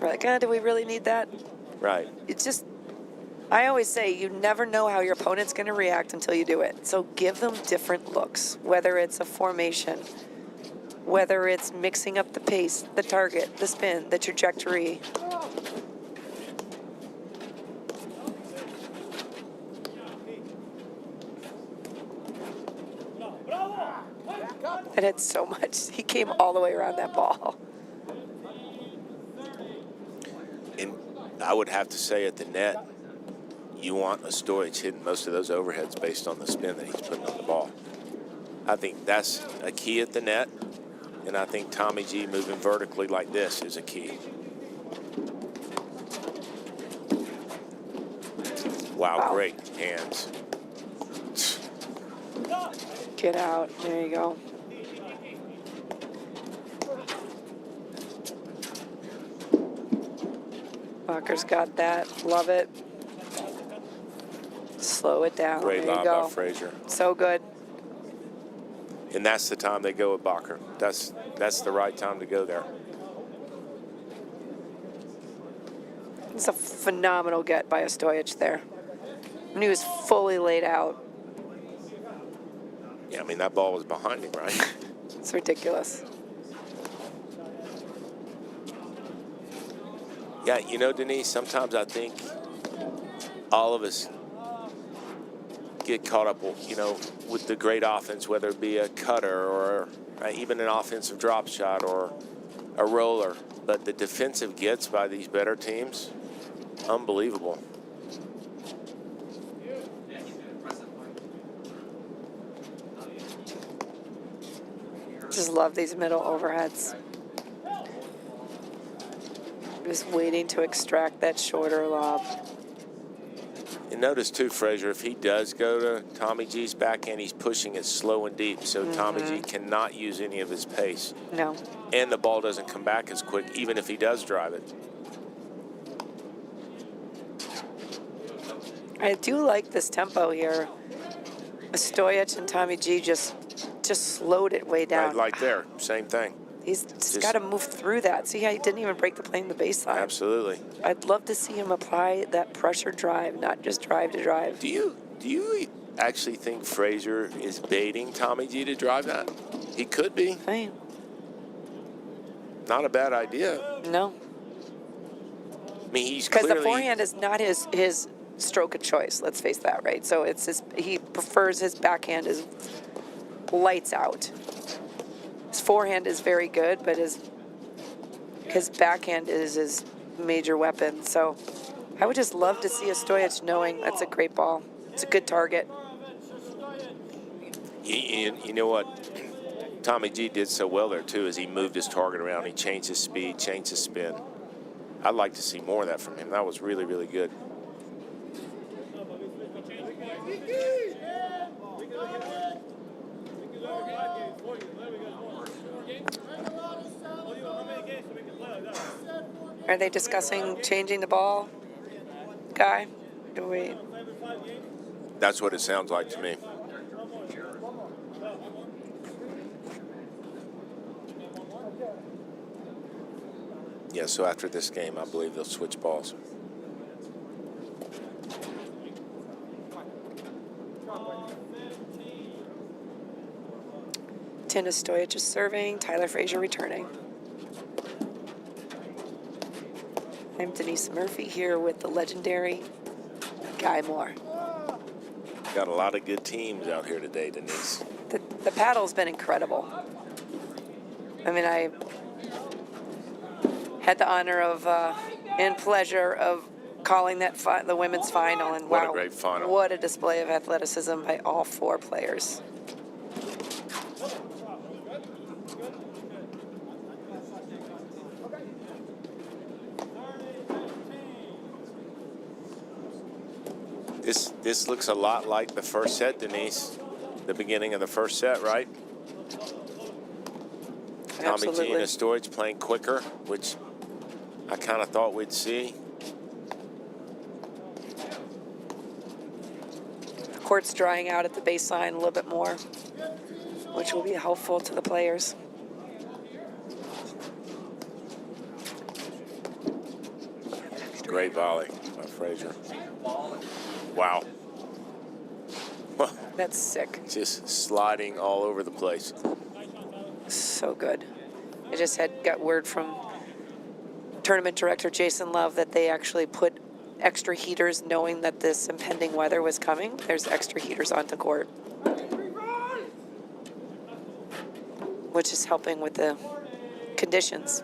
We're like, do we really need that? Right. It's just, I always say you never know how your opponent's going to react until you do it. So give them different looks, whether it's a formation, whether it's mixing up the pace, the target, the spin, the trajectory. It had so much. He came all the way around that ball. And I would have to say at the net, you want Ostojic hitting most of those overheads based on the spin that he's putting on the ball. I think that's a key at the net, and I think Tommy G moving vertically like this is a key. Wow. Great hands. Get out. There you go. Bakker's got that. Love it. Slow it down. Great there you lob go. by Fraser. So good. And that's the time they go with Bakker. That's the right time to go there. It's a phenomenal get by Ostojic there. And he was fully laid out. Yeah, I mean, that ball was behind him, right? It's ridiculous. Yeah, you know, Denise, sometimes I think all of us get caught up, you know, with the great offense, whether it be a cutter or even an offensive drop shot or a roller. But the defensive gets by these better teams, unbelievable. Just love these middle overheads. Just waiting to extract that shorter lob. And notice too, Fraser, if he does go to Tommy G's backhand, he's pushing it slow and deep, so Tommy G cannot use any of his pace. No. And the ball doesn't come back as quick, even if he does drive it. I do like this tempo here. Ostojic and Tommy G just slowed it way down. Right there, same thing. He's just got to move through that. See how he didn't even break the plane in the baseline? Absolutely. I'd love to see him apply that pressure drive, not just drive to drive. Do you actually think Fraser is baiting Tommy G to drive that? He could be. Hey, Not a bad idea. no. I mean, he's Because clearly... the forehand is not his stroke of choice, let's face that, right? So he prefers his backhand is lights out. His forehand is very good, but his backhand is his major weapon. So I would just love to see Ostojic knowing that's a great ball. It's a good target. You know what Tommy G did so well there, too, is he moved his target around. He changed his speed, changed his spin. I'd like to see more of that from him. That was really, really good. Are they discussing changing the ball, Guy? Do we? That's what it sounds like to me. Yeah, so after this game, I believe they'll switch balls. Ostojic is serving, Tyler Fraser returning. I'm Denise Murphy here with the legendary Guy Moore. Got a lot of good teams out here today, Denise. The paddle's been incredible. I mean, I had the honor of and pleasure of calling that the women's final, and What wow, a great final. what a display of athleticism by all four players. This looks a lot like the first set, Denise. The beginning of the first set, right? Tommy G and Ostojic playing quicker, which I kind of thought we'd see. The court's drying out at the baseline a little bit more, which will be helpful to the players. Great volley by Fraser. Wow. That's sick. Just sliding all over the place. So good. I just got word from tournament director Jason Love that they actually put extra heaters, knowing that this impending weather was coming. There's extra heaters onto court, which is helping with the conditions.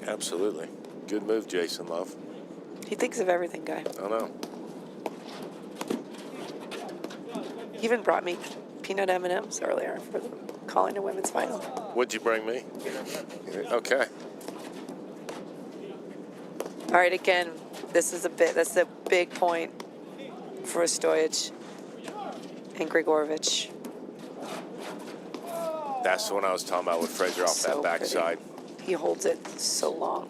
Absolutely. Good move, Jason Love. He thinks of everything, Guy. I know. He even brought me peanut M&Ms earlier for the calling a women's final. What'd you bring me? Okay. All right, again, that's a big point for Ostojic and Gregurovic. That's the one I was talking about with Fraser off So that backside. pretty. He holds it so long.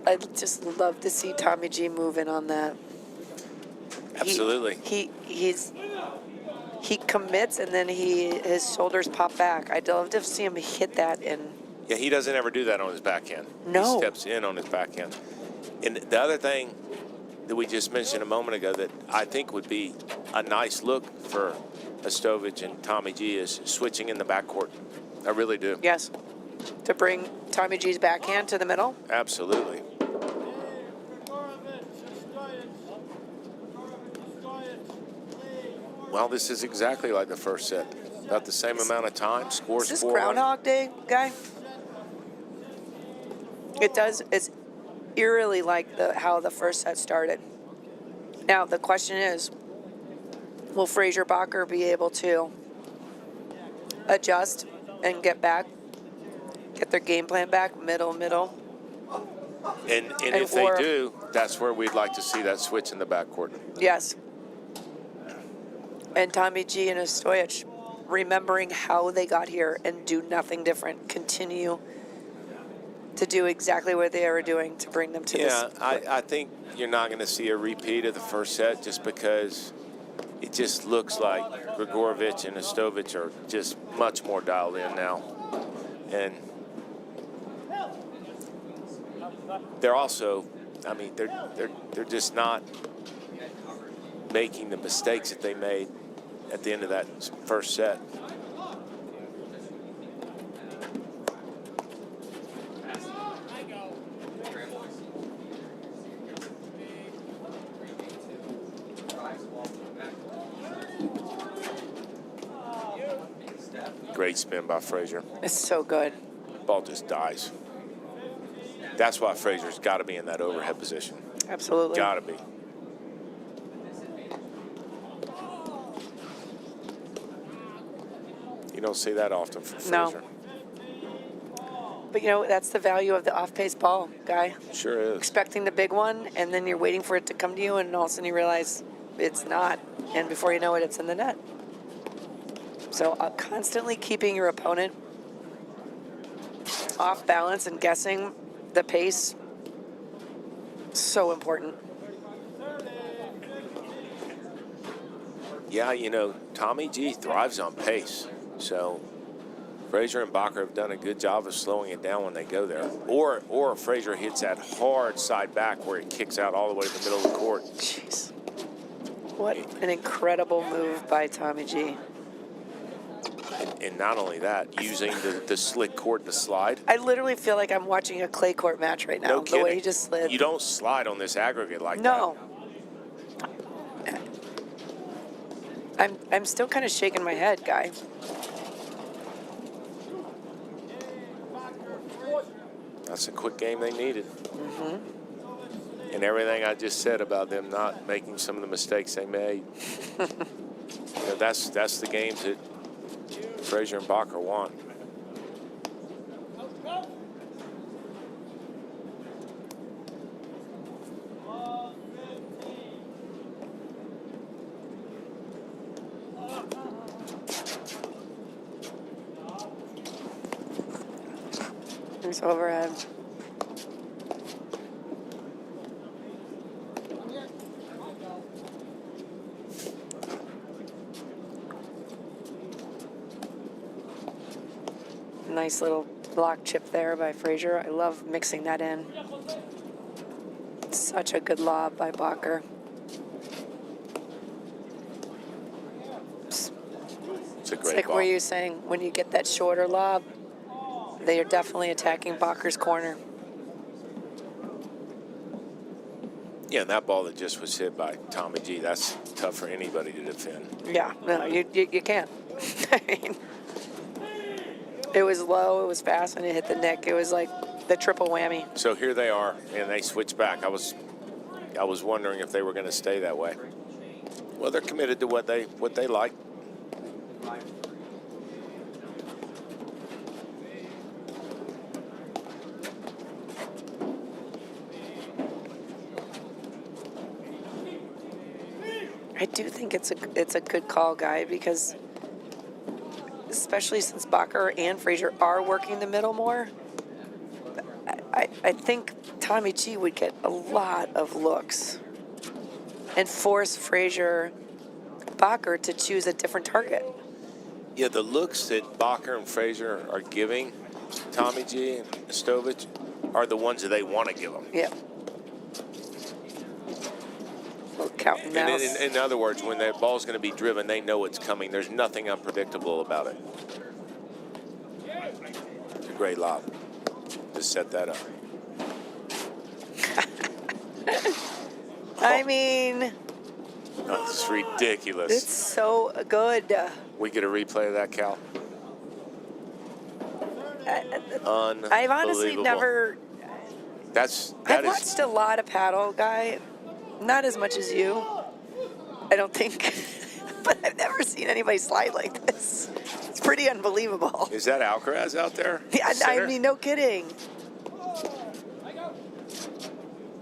I'd just love to see Tommy G moving on that. Absolutely. He commits and then his shoulders pop back. I'd love to see him hit that in. Yeah, he doesn't ever do that on his backhand. No. He steps in on his backhand. And the other thing that we just mentioned a moment ago that I think would be a nice look for Ostojic and Tommy G is switching in the backcourt. I really do. Yes. To bring Tommy G's backhand to the middle. Absolutely. Well, this is exactly like the first set. About the same amount of time. Scores 4-1. Is this Groundhog Day, Guy? It does. It's eerily like how the first set started. Now the question is, Will Fraser Bakker be able to adjust and get their game plan back, middle? And if they do, that's where we'd like to see that switch in the backcourt. Yes. And Tommy G and Ostojic, remembering how they got here and do nothing different. Continue to do exactly what they were doing to bring them to this. Yeah, I think you're not going to see a repeat of the first set just because it just looks like Gregurovic and Ostojic are just much more dialed in now. And they're also, I mean, they're just not making the mistakes that they made at the end of that first set. Great spin by Fraser. It's so good. Ball just dies. That's why Fraser's got to be in that overhead position. Absolutely. Got to be. You don't see that often from Fraser. No. But, you know, that's the value of the off-pace ball, Guy. Sure is. Expecting the big one, and then you're waiting for it to come to you, and all of a sudden you realize it's not. And before you know it, it's in the net. So constantly keeping your opponent off balance and guessing the pace, so important. Yeah, you know, Tommy G thrives on pace. So Fraser and Bakker have done a good job of slowing it down when they go there. Or Fraser hits that hard side back where it kicks out all the way to the middle of the court. Jeez. What an incredible move by Tommy G. And not only that, using the slick court to slide. I literally feel like I'm watching a clay court match right now. No the kidding. way he just slid. You don't slide on this aggregate like No. I'm still kind of shaking my head, Guy. That's a quick game they needed. Mm-hmm. And everything I just said about them not making some of the mistakes they made. You know, that's the games that Fraser and Bakker want. There's overhead. Nice little block chip there by Fraser. I love mixing that in. Such a good lob by Bakker. It's a It's great like ball. where you're saying when you get that shorter lob, they are definitely attacking Bakker's corner. Yeah, and that ball that just was hit by Tommy G, that's tough for anybody to defend. Yeah, no, you can't. I mean, it was low, it was fast, and it hit the neck. It was like the triple whammy. So here they are, and they switch back. I was wondering if they were going to stay that way. Well, they're committed to what they like. I do think it's a good call, Guy, because especially since Bakker and Fraser are working the middle more, I think Tommy G would get a lot of looks and force Bakker to choose a different target. Yeah, the looks that Bakker and Fraser are giving Tommy G and Ostojic are the ones that they want to give them. Yeah. Cat and mouse. And in other words, when that ball's going to be driven, they know it's coming. There's nothing unpredictable about it. It's a great lob. Just set that up. I mean, Oh, this is ridiculous. it's so good. We get a replay of that, Cal. Unbelievable. I've honestly never. I've I've watched a lot of paddle, Guy. Not as much as you. I don't think. but I've never seen anybody slide like this. It's pretty unbelievable. Is that Alcaraz out there? Yeah, I Center? mean, no kidding.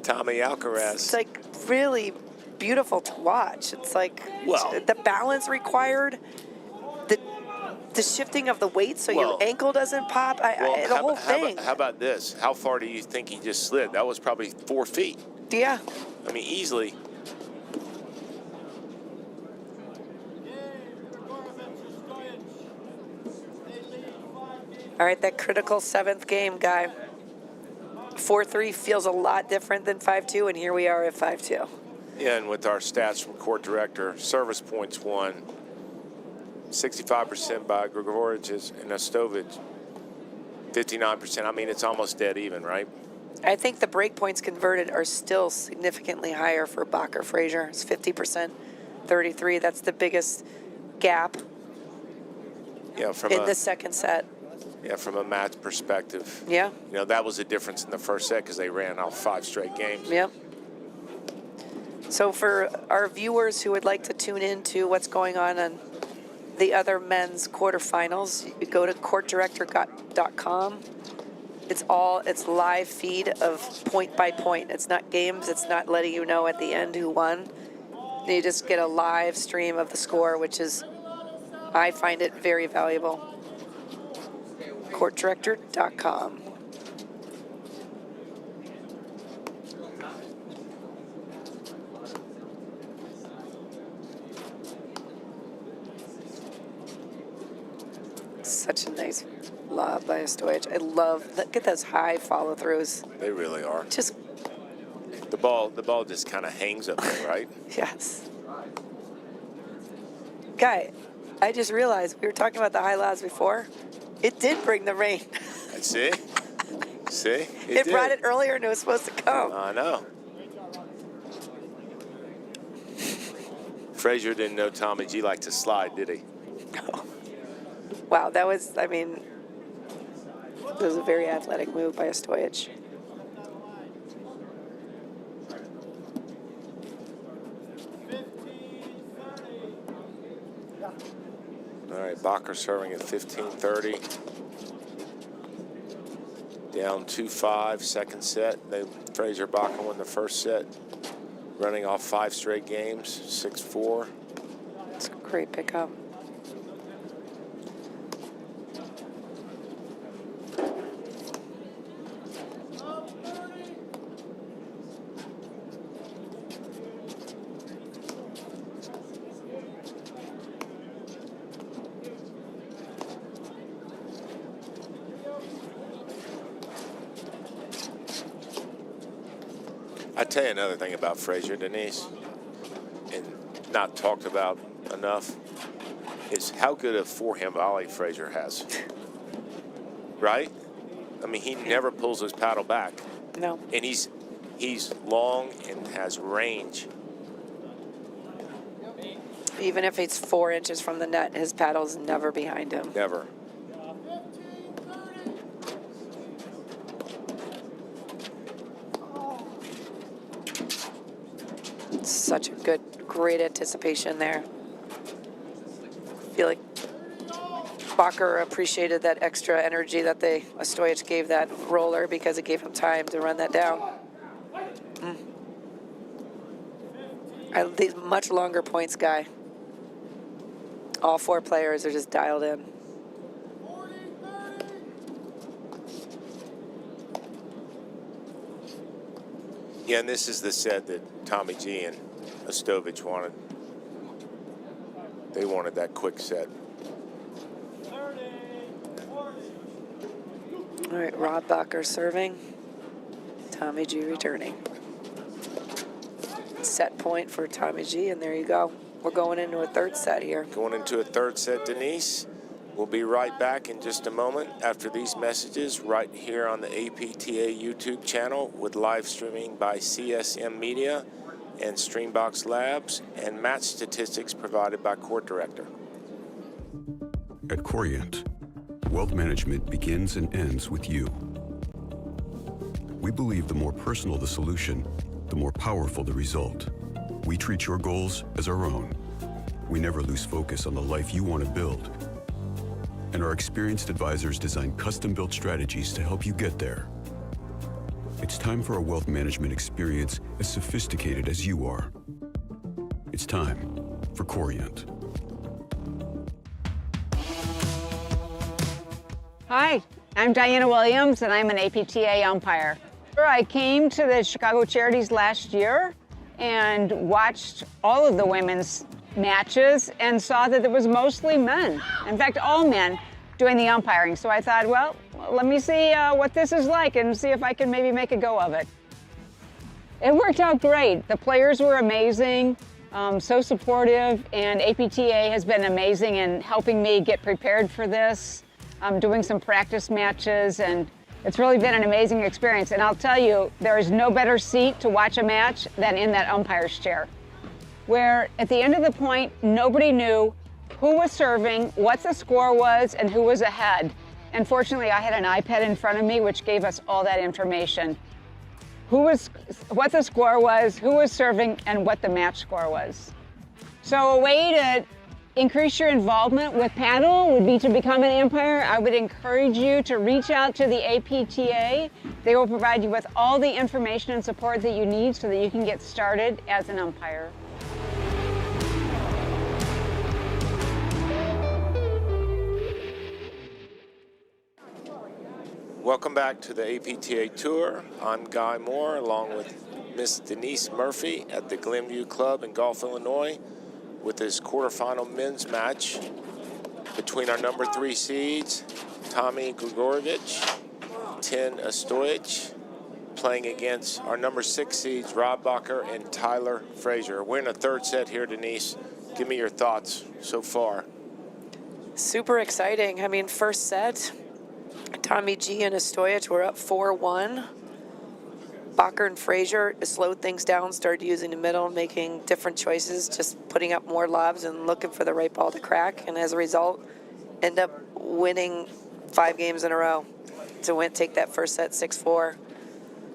Tommy Alcaraz. It's like really beautiful to watch. It's like the balance required, the shifting of the weight so your ankle doesn't pop. The whole thing. How about this? How far do you think he just slid? That was probably 4 feet. Yeah. I mean, easily. All right, that critical 7th game, guy. 4-3 feels a lot different than 5-2, and here we are at 5-2. Yeah, and with our stats from court director, service points won, 65% by Gregurovic and Ostojic, 59%. I mean, it's almost dead even, right? I think the break points converted are still significantly higher for Bocker Fraser. It's 50%, 33. That's the biggest gap in the second set. Yeah, from a match perspective. Yeah. You know, that was the difference in the first set because they ran off 5 straight games. Yep. So for our viewers who would like to tune in to what's going on the other men's quarterfinals, you go to courtdirector.com. It's live feed of point by point. It's not games. It's not letting you know at the end who won. You just get a live stream of the score, which is, I find it very valuable. courtdirector.com. Such a nice lob by Ostojic. I love, look at those high follow-throughs. They really are. Just the ball just kind of hangs up there, right? Yes. Guy, I just realized we were talking about the high lobs before. It did bring the rain. See? See? It brought it earlier and it was supposed to come. I know. Fraser didn't know Tommy G liked to slide, did he? No. Wow, that was, I mean, it was a very athletic move by Ostojic. All right, Bakker serving at 15-30. Down 2-5, second set. Fraser Bakker won the first set, running off 5 straight games, 6-4. It's a great pickup. I tell you another thing about Fraser, Denise, and not talked about enough, is how good a forehand volley Fraser has. Right? I mean, he never pulls his paddle back. No. And he's long and has range. Even if it's 4 inches from the net, his paddle's never behind him. Never. Such a great anticipation there. I feel like Bakker appreciated that extra energy that Ostojic gave that roller because it gave him time to run that down. These much longer points, guy. All 4 players are just dialed in. Yeah, and this is the set that Tommy G and Ostojic wanted. They wanted that quick set. All right, Rob Bakker serving. Tommy G returning. Set point for Tommy G, and there you go. We're going into a third set here. Going into a third set, Denise. We'll be right back in just a moment after these messages right here on the APTA YouTube channel with live streaming by CSM Media and Streambox Labs and match statistics provided by Court Director. At Corient, wealth management begins and ends with you. We believe the more personal the solution, the more powerful the result. We treat your goals as our own. we never lose focus on the life you want to build. And our experienced advisors design custom-built strategies to help you get there. It's time for a wealth management experience as sophisticated as you are. It's time for Corient. Hi, I'm Diana Williams, and I'm an APTA umpire. I came to the Chicago Charities last year and watched all of the women's matches and saw that there was mostly men. In fact, all men doing the umpiring. So I thought, well, let me see what this is like and see if I can maybe make a go of it. It worked out great. The players were amazing, so supportive, and APTA has been amazing in helping me get prepared for this. I'm doing some practice matches, and it's really been an amazing experience. And I'll tell you, there is no better seat to watch a match than in that umpire's chair, where at the end of the point, nobody knew who was serving, what the score was, and who was ahead. And fortunately, I had an iPad in front of me, which gave us all that information. What the score was, who was serving, and what the match score was. So a way to increase your involvement with paddle would be to become an umpire. I would encourage you to reach out to the APTA. They will provide you with all the information and support that you need so that you can get started as an umpire. Welcome back to the APTA Tour. I'm Guy Moore, along with Miss Denise Murphy at the Glenview Club in Gulf, Illinois, with this quarterfinal men's match between our number 3 seeds, Tommy Gregurovic, 10 Ostojic, playing against our number 6 seeds, Rob Bakker and Tyler Fraser. We're in a third set here, Denise. Give me your thoughts so far. Super exciting. I mean, first set, Tommy G and Ostojic were up 4-1. Bocker and Fraser slowed things down, started using the middle, making different choices, just putting up more lobs and looking for the right ball to crack. And as a result, end up winning 5 games in a row to take that first set 6-4.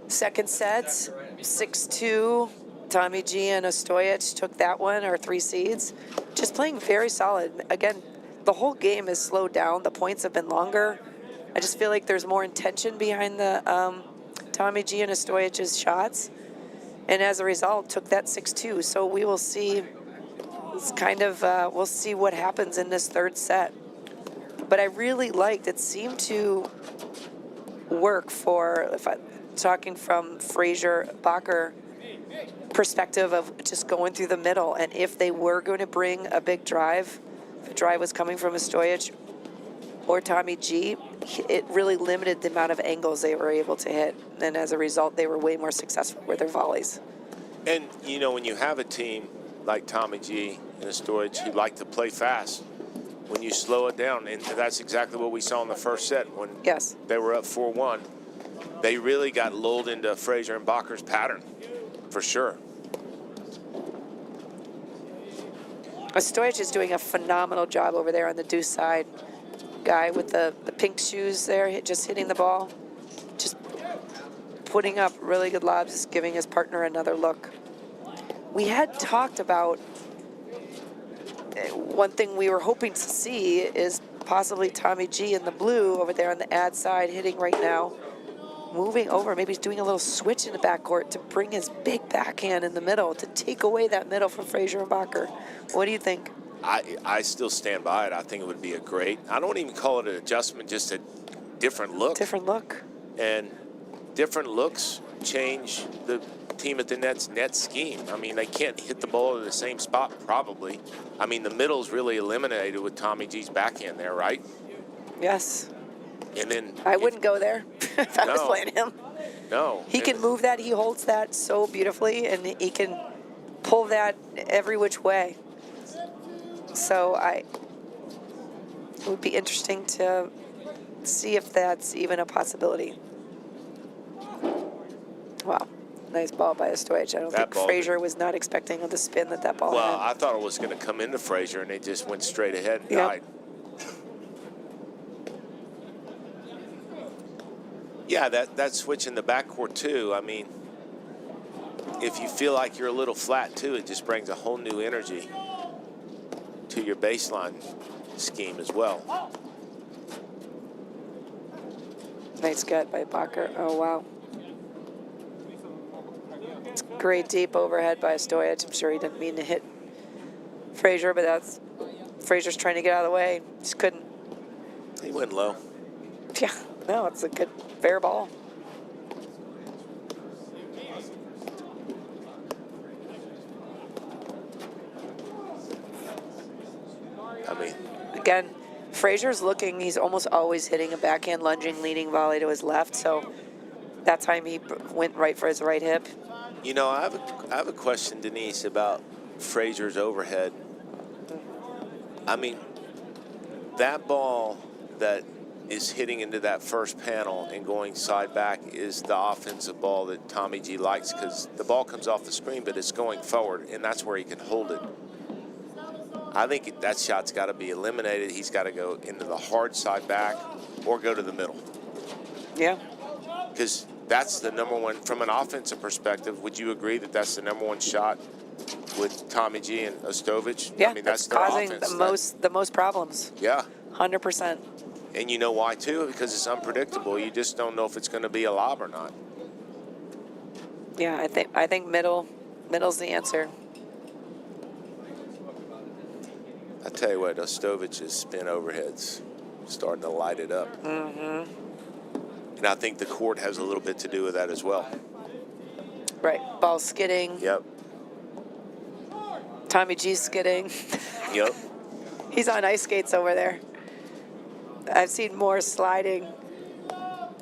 Second set, 6-2. Tommy G and Ostojic took that one, our 3 seeds. Just playing very solid. Again, the whole game is slowed down. The points have been longer. I just feel like there's more intention behind the Tommy G and Ostojic's shots, and as a result, took that 6-2. So we will see. It's kind of we'll see what happens in this third set. But I really liked it. Seemed to work for, if I'm talking from Fraser Bakker perspective of just going through the middle, and if they were going to bring a big drive, if the drive was coming from Ostojic or Tommy G, it really limited the amount of angles they were able to hit. And as a result, they were way more successful with their volleys. And, you know, when you have a team like Tommy G and Ostojic who like to play fast, when you slow it down, and that's exactly what we saw in the first set when they were up 4-1, they really got lulled into Fraser and Bakker's pattern, for sure. Ostojic is doing a phenomenal job over there on the deuce side. Guy with the pink shoes there, just hitting the ball, just putting up really good lobs, just giving his partner another look. We had talked about one thing we were hoping to see is possibly Tommy G in the blue over there on the ad side, hitting right now, moving over, maybe he's doing a little switch in the backcourt to bring his big backhand in the middle to take away that middle from Fraser and Bakker. What do you think? I still stand by it. I think it would be a great, I don't even call it an adjustment, just a different look. Different look. And different looks change the team at the net's net scheme. I mean, they can't hit the ball at the same spot, probably. I mean, the middle's really eliminated with Tommy G's backhand there, right? Yes. And then I wouldn't go there if I was playing him. No. He can move that. He holds that so beautifully, and he can pull that every which way. So it would be interesting to see if that's even a possibility. Wow, nice ball by Ostojic. I don't think Fraser was not expecting the spin that ball had. Well, I thought it was going to come into Fraser, and it just went straight ahead and died. Yeah, that switch in the backcourt too. I mean, if you feel like you're a little flat too, it just brings a whole new energy. to your baseline scheme as well. Nice gut by Bakker. Oh, wow. It's great deep overhead by Ostojic. I'm sure he didn't mean to hit Fraser, but that's Fraser's trying to get out of the way. Just couldn't. He went low. Yeah, no, it's a good, fair ball. I mean, Again, Fraser's looking, he's almost always hitting a backhand lunging leading volley to his left, so that time he went right for his right hip. you know, I have a question, Denise, about Fraser's overhead. I mean, that ball that is hitting into that first panel and going side back is the offensive ball that Tommy G likes, because the ball comes off the screen, but it's going forward, and that's where he can hold it. I think that shot's got to be eliminated. He's got to go into the hard side back or go to the middle. Yeah. Because that's the number one, from an offensive perspective, would you agree that that's the number one shot with Tommy G and Ostojic? Yeah, I mean, that's their causing offense. the most problems. Yeah. 100%. And you know why, too? Because it's unpredictable. You just don't know if it's going to be a lob or not. Yeah, I think middle's the answer. I tell you what, Ostojic's spin overheads starting to light it up. Mm-hmm. And I think the court has a little bit to do with that as well. Right, ball skidding. Yep. Tommy G's skidding. Yep. He's on ice skates over there. I've seen more sliding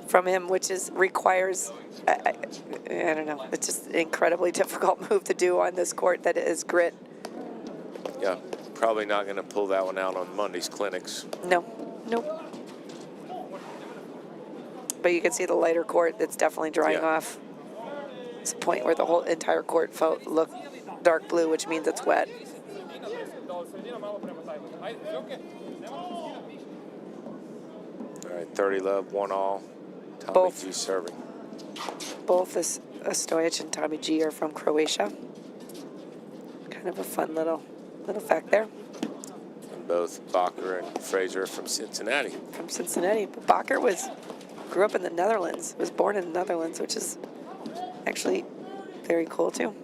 from him, which requires, I don't know, it's just an incredibly difficult move to do on this court that is grit. Yeah. Probably not going to pull that one out on Monday's clinics. No, nope. But you can see the lighter court that's definitely drying off. It's a point where the whole entire court looked dark blue, which means it's wet. All right, 30 love, 1-all. Tommy Both. G serving. Both Ostojic and Tommy G are from Croatia. Kind of a fun little fact there. And both Bakker and Fraser are from Cincinnati. From Cincinnati. But Bakker grew up in the Netherlands, was born in the Netherlands, which is actually very cool too.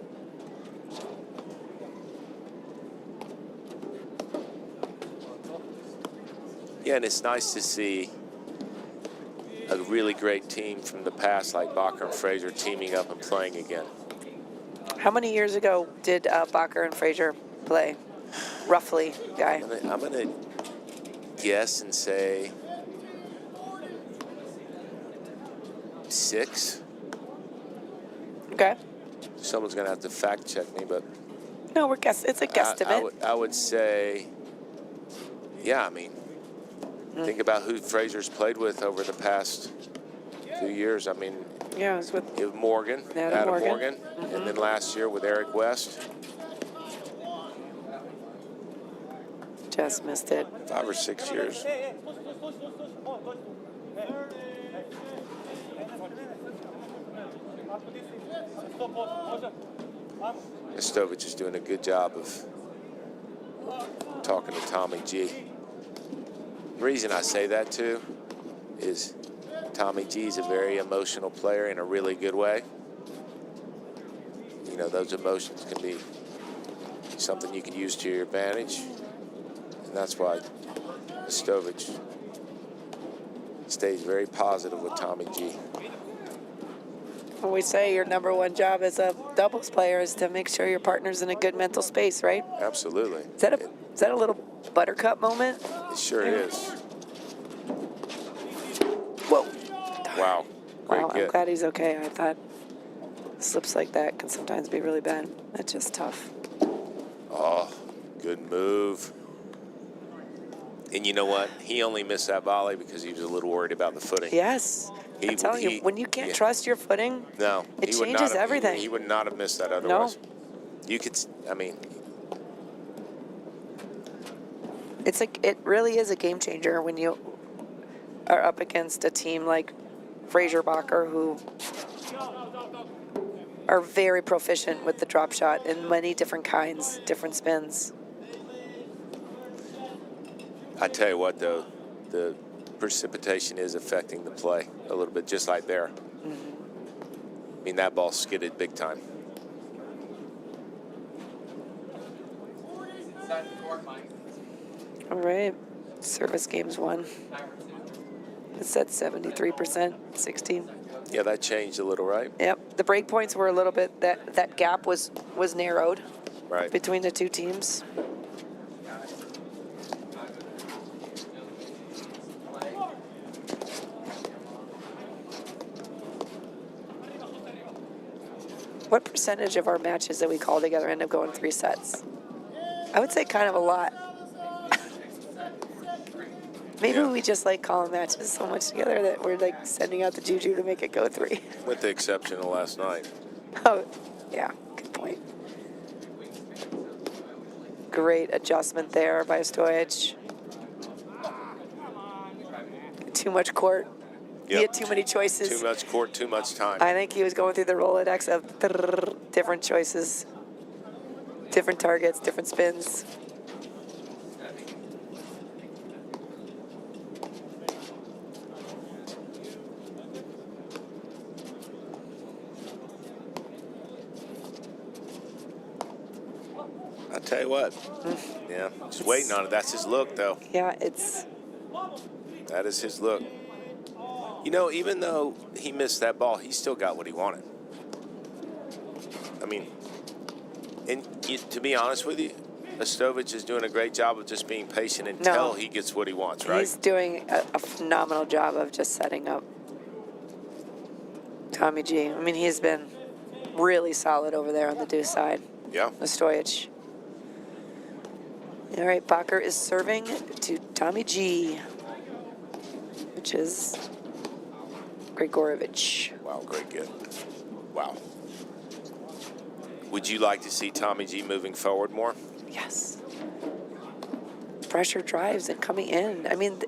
Yeah, and it's nice to see a really great team from the past like Bocker and Fraser teaming up and playing again. How many years ago did Bakker and Fraser play? Roughly, Guy. I'm gonna guess and say 6. Okay. Someone's gonna have to fact check me, but No, it's a guesstimate. I would say, yeah, I mean, think about who Fraser's played with over the past few years. I mean, Yeah, it was with Morgan, Adam Morgan. and then last year with Eric West. just missed it. 5 or 6 years. Ostojic is doing a good job of talking to Tommy G. The reason I say that too is Tommy G is a very emotional player in a really good way. You know, those emotions can be something you can use to your advantage. And that's why Ostojic stays very positive with Tommy G. When we say your number one job as a doubles player is to make sure your partner's in a good mental space, right? Absolutely. Is that a little buttercup moment? It sure is. Whoa. Wow. Great Wow, I'm get. glad he's okay. I thought slips like that can sometimes be really bad. That's just tough. Oh, good move. And you know what? He only missed that volley because he was a little worried about the footing. Yes. I'm telling you, when you can't trust your footing, no, it he would not changes have, everything. He would not have missed that otherwise. You could, I mean. It really is a game changer when you are up against a team like Fraser, Bakker, who are very proficient with the drop shot in many different kinds, different spins. I tell you what, though, the precipitation is affecting the play a little bit, just like there. I mean, that ball skidded big time. All right, service game's won. It's at 73%, 16. Yeah, that changed a little, right? Yep, the break points were a little bit, that gap was narrowed Right. between the two teams. What percentage of our matches that we call together end up going 3 sets? I would say kind of a lot. Maybe Yeah. we just like calling matches so much together that we're like sending out the juju to make it go 3. With the exception of last night. Oh, yeah, good point. Great adjustment there by Ostojic. Too much court. He Yep. had too many choices. Too much court, too much time. I think he was going through the Rolodex of different choices, different targets, different spins. I'll tell you what. Yeah, just waiting on it. That's his look, though. Yeah, it's That is his look. You know, even though he missed that ball, he still got what he wanted. I mean, to be honest with you, Ostojic is doing a great job of just being patient until he gets what he wants, right? He's doing a phenomenal job of just setting up Tommy G. I mean, he's been really solid over there on the deuce side. Yeah. Ostojic. All right, Bakker is serving to Tommy G, which is Gregurovic. Wow, great get. Wow. Would you like to see Tommy G moving forward more? Yes. Pressure drives and coming in. I mean,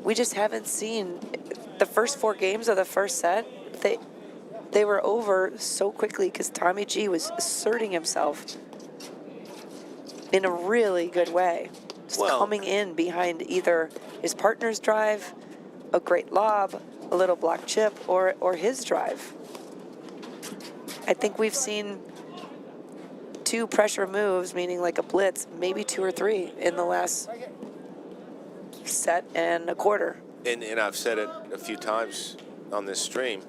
we just haven't seen the first 4 games of the first set. They were over so quickly because Tommy G was asserting himself in a really good way. Just coming in behind either his partner's drive, a great lob, a little block chip, or his drive. I think we've seen 2 pressure moves, meaning like a blitz, maybe 2 or 3 in the last set and a quarter. And I've said it a few times on this stream.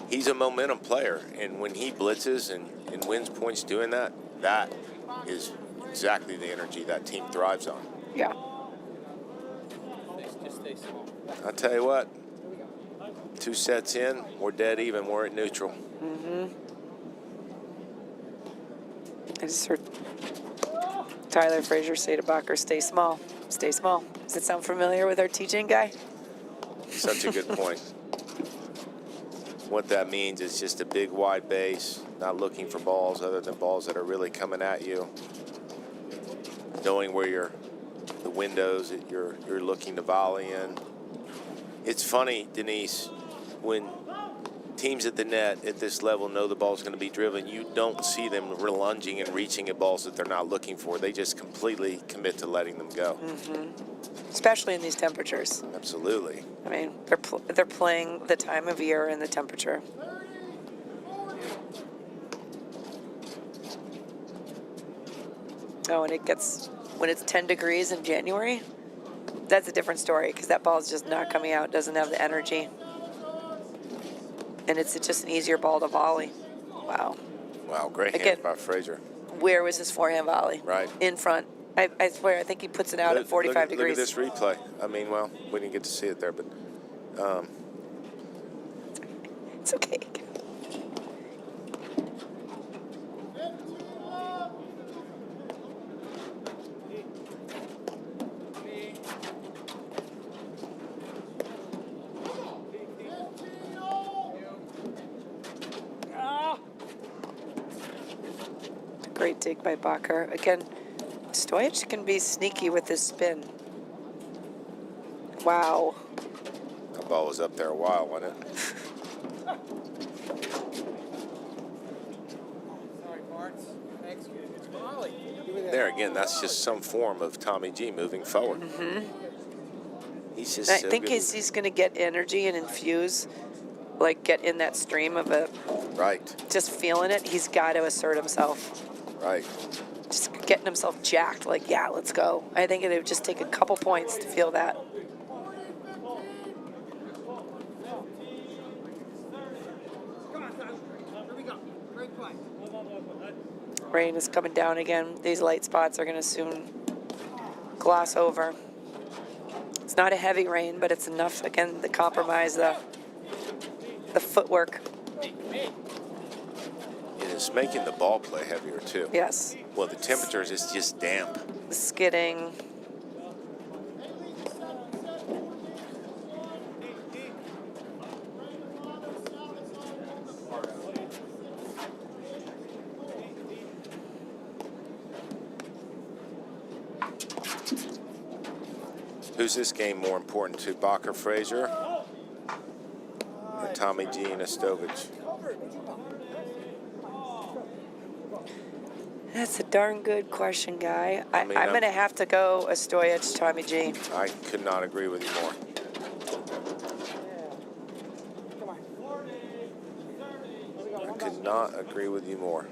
He's a momentum player, and when he blitzes and wins points doing that, that is exactly the energy that team thrives on. Yeah. I'll tell you what, 2 sets in, we're dead even, we're at neutral. I just heard Tyler Fraser say to Bakker, stay small, stay small. Does it sound familiar with our teaching guy? Such a good point. What that means is just a big wide base, not looking for balls other than balls that are really coming at you. Knowing where the windows that you're looking to volley in. It's funny, Denise, when teams at the net at this level know the ball's going to be driven, you don't see them lunging and reaching at balls that they're not looking for. They just completely commit to letting them go. Especially in these temperatures. Absolutely. I mean, they're playing the time of year and the temperature. Oh, and when it's 10 degrees in January, that's a different story because that ball's just not coming out, doesn't have the energy. And it's just an easier ball to volley. Wow. Wow, great Again, hands by Fraser. Where was his forehand volley? Right. In front. I swear, I think he puts it out at 45 degrees. Look at this replay. I mean, well, we didn't get to see it there, but It's okay. Great dig by Bakker. Again, Ostojic can be sneaky with his spin. Wow. that ball was up there a while, wasn't it? There again, that's just some form of Tommy G moving forward. He's just I so think good. he's going to get energy and infuse, like get in that stream of it. Right, Just feeling it. He's got to assert himself. right. Just getting himself jacked. Like, yeah, let's go. I think it would just take a couple points to feel that. Rain is coming down again. These light spots are going to soon gloss over. It's not a heavy rain, but it's enough, again, to compromise the footwork. It is making the ball play heavier too. Yes. Well, the temperatures is just damp. Skidding. Who's this game more important to, Bocker, Fraser, or Tommy G and Ostojic? That's a darn good question, Guy. I mean, I'm going to have to go Ostojic, Tommy G. I could not agree with you more. I could not agree with you more.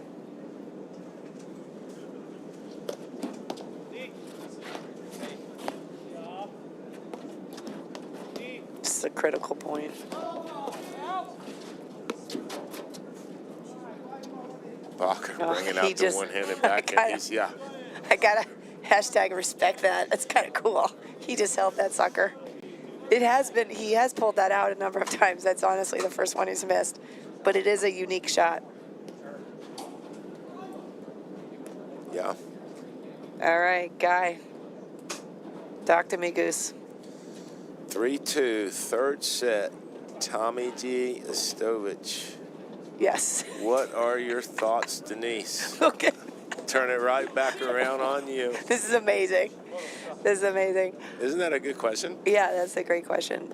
This is a critical point. Bakker Oh, bringing he out the just- one-handed I backhand. He's, yeah. I got to hashtag respect that. That's kind of cool. He just held that sucker. It has been, he has pulled that out a number of times. That's honestly the first one he's missed. But it is a unique shot. Yeah. All right, Guy. Talk to me, Goose. 3-2, third set. Tommy G, Ostojic. Yes. What are your thoughts, Denise? Okay. Turn it right back around on you. This is amazing. This is amazing. Isn't that a good question? Yeah, that's a great question.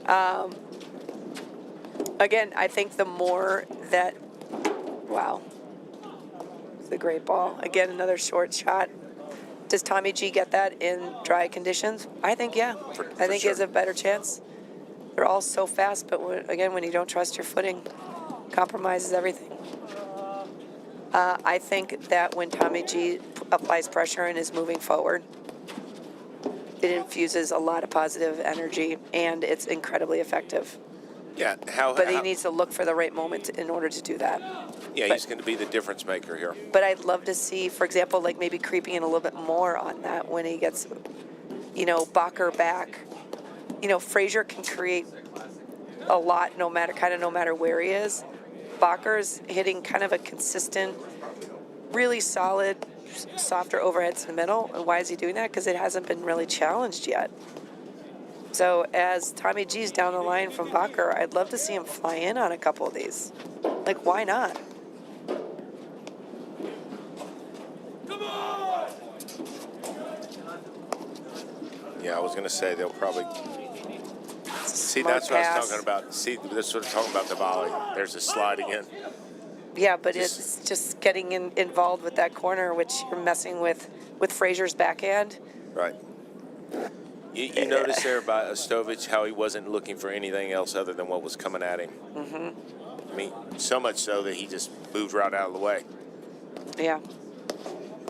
Again, I think the more that, wow, it's a great ball. Again, another short shot. Does Tommy G get that in dry conditions? I think, yeah. I think he has a better chance. They're all so fast, but again, when you don't trust your footing, compromises everything. I think that when Tommy G applies pressure and is moving forward, it infuses a lot of positive energy, and it's incredibly effective. Yeah. But he needs to look for the right moment in order to do that. Yeah, he's going to be the difference maker here. But I'd love to see, for example, like maybe creeping in a little bit more on that when he gets, you know, Bakker back. You know, Fraser can create a lot no matter where he is. Bakker's hitting kind of a consistent, really solid, softer overheads in the middle. And why is he doing that? Because it hasn't been really challenged yet. So as Tommy G's down the line from Bakker, I'd love to see him fly in on a couple of these. Like, why not? Yeah, I was going to say they'll probably... See, Smart that's what I pass. was talking about. See, this is what I'm talking about, the volley. There's a slide again. Yeah, but it's just getting involved with that corner, which you're messing with Fraser's backhand. Right. You notice there by Ostojic how he wasn't looking for anything else other than what was coming at him. Mm-hmm. I mean, so much so that he just moved right out of the way. Yeah.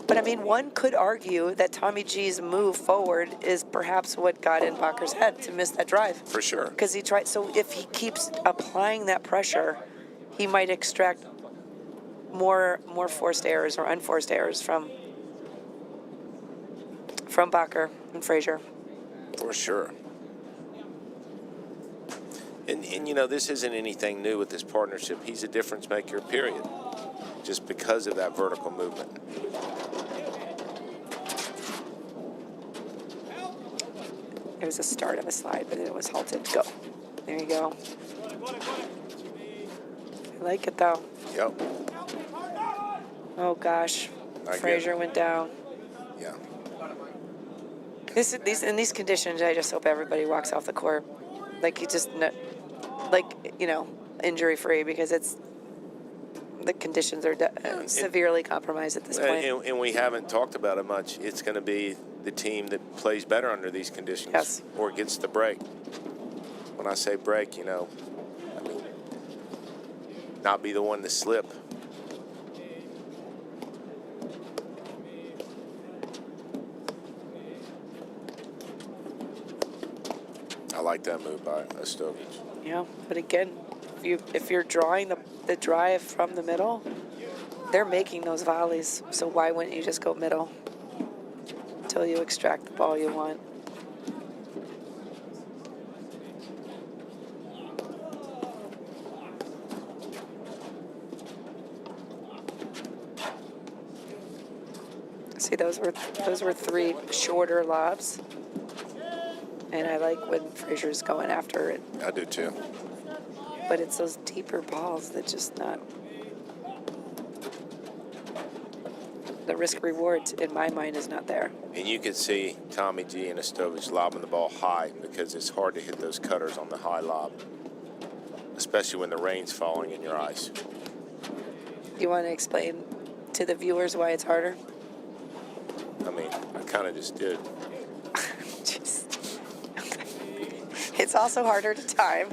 But I mean, one could argue that Tommy G's move forward is perhaps what got in Bakker's head to miss that drive. For sure. Because he tried. So if he keeps applying that pressure, he might extract more forced errors or unforced errors from Bakker and Fraser. For sure. And you know, this isn't anything new with this partnership. He's a difference maker, period. Just because of that vertical movement. It was a start of a slide, but then it was halted. Go. There you go. I like it, though. Yep. Oh, gosh. Fraser went down. Yeah. In these conditions, I just hope everybody walks off the court. Like, you just, like, you know, injury-free, because it's, the conditions are severely compromised at this point. And we haven't talked about it much. It's going to be the team that plays better under these conditions, Yes. or gets the break. When I say break, I mean, not be the one to slip. I like that move by Ostojic. Yeah, but again, if you're drawing the drive from the middle, they're making those volleys. So why wouldn't you just go middle until you extract the ball you want? See, those were 3 shorter lobs. And I like when Fraser's going after it. I do too. But it's those deeper balls that just not. The risk reward in my mind is not there. And you can see Tommy G and Ostojic lobbing the ball high because it's hard to hit those cutters on the high lob, especially when the rain's falling in your eyes. You want to explain to the viewers why it's harder? I mean, I kind of just did. It's also harder to time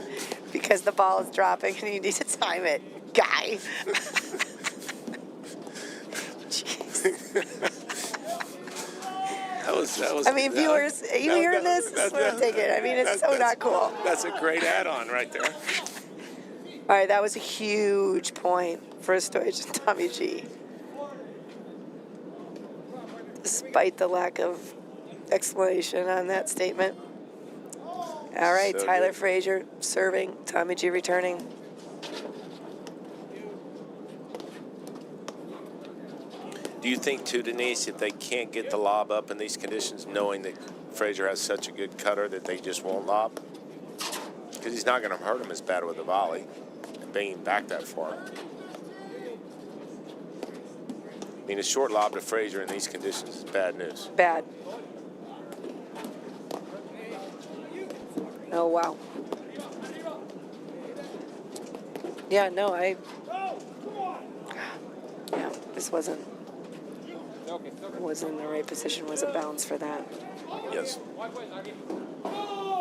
because the ball is dropping and you need to time it, guy. That was. I mean, viewers, are you hearing this? This is what I'm thinking. I mean, it's so not cool. That's a great add-on right there. All right, that was a huge point for Ostojic and Tommy G. Despite the lack of explanation on that statement. All right, So Tyler good. Fraser serving, Tommy G returning. Do you think, too, Denise, if they can't get the lob up in these conditions, knowing that Fraser has such a good cutter that they just won't lob? Because he's not going to hurt him as bad with a volley and bringing back that far. I mean, a short lob to Fraser in these conditions is bad news. Bad. Oh, wow. Yeah, no, yeah, this wasn't in the right position, was a bounce for that. Yes.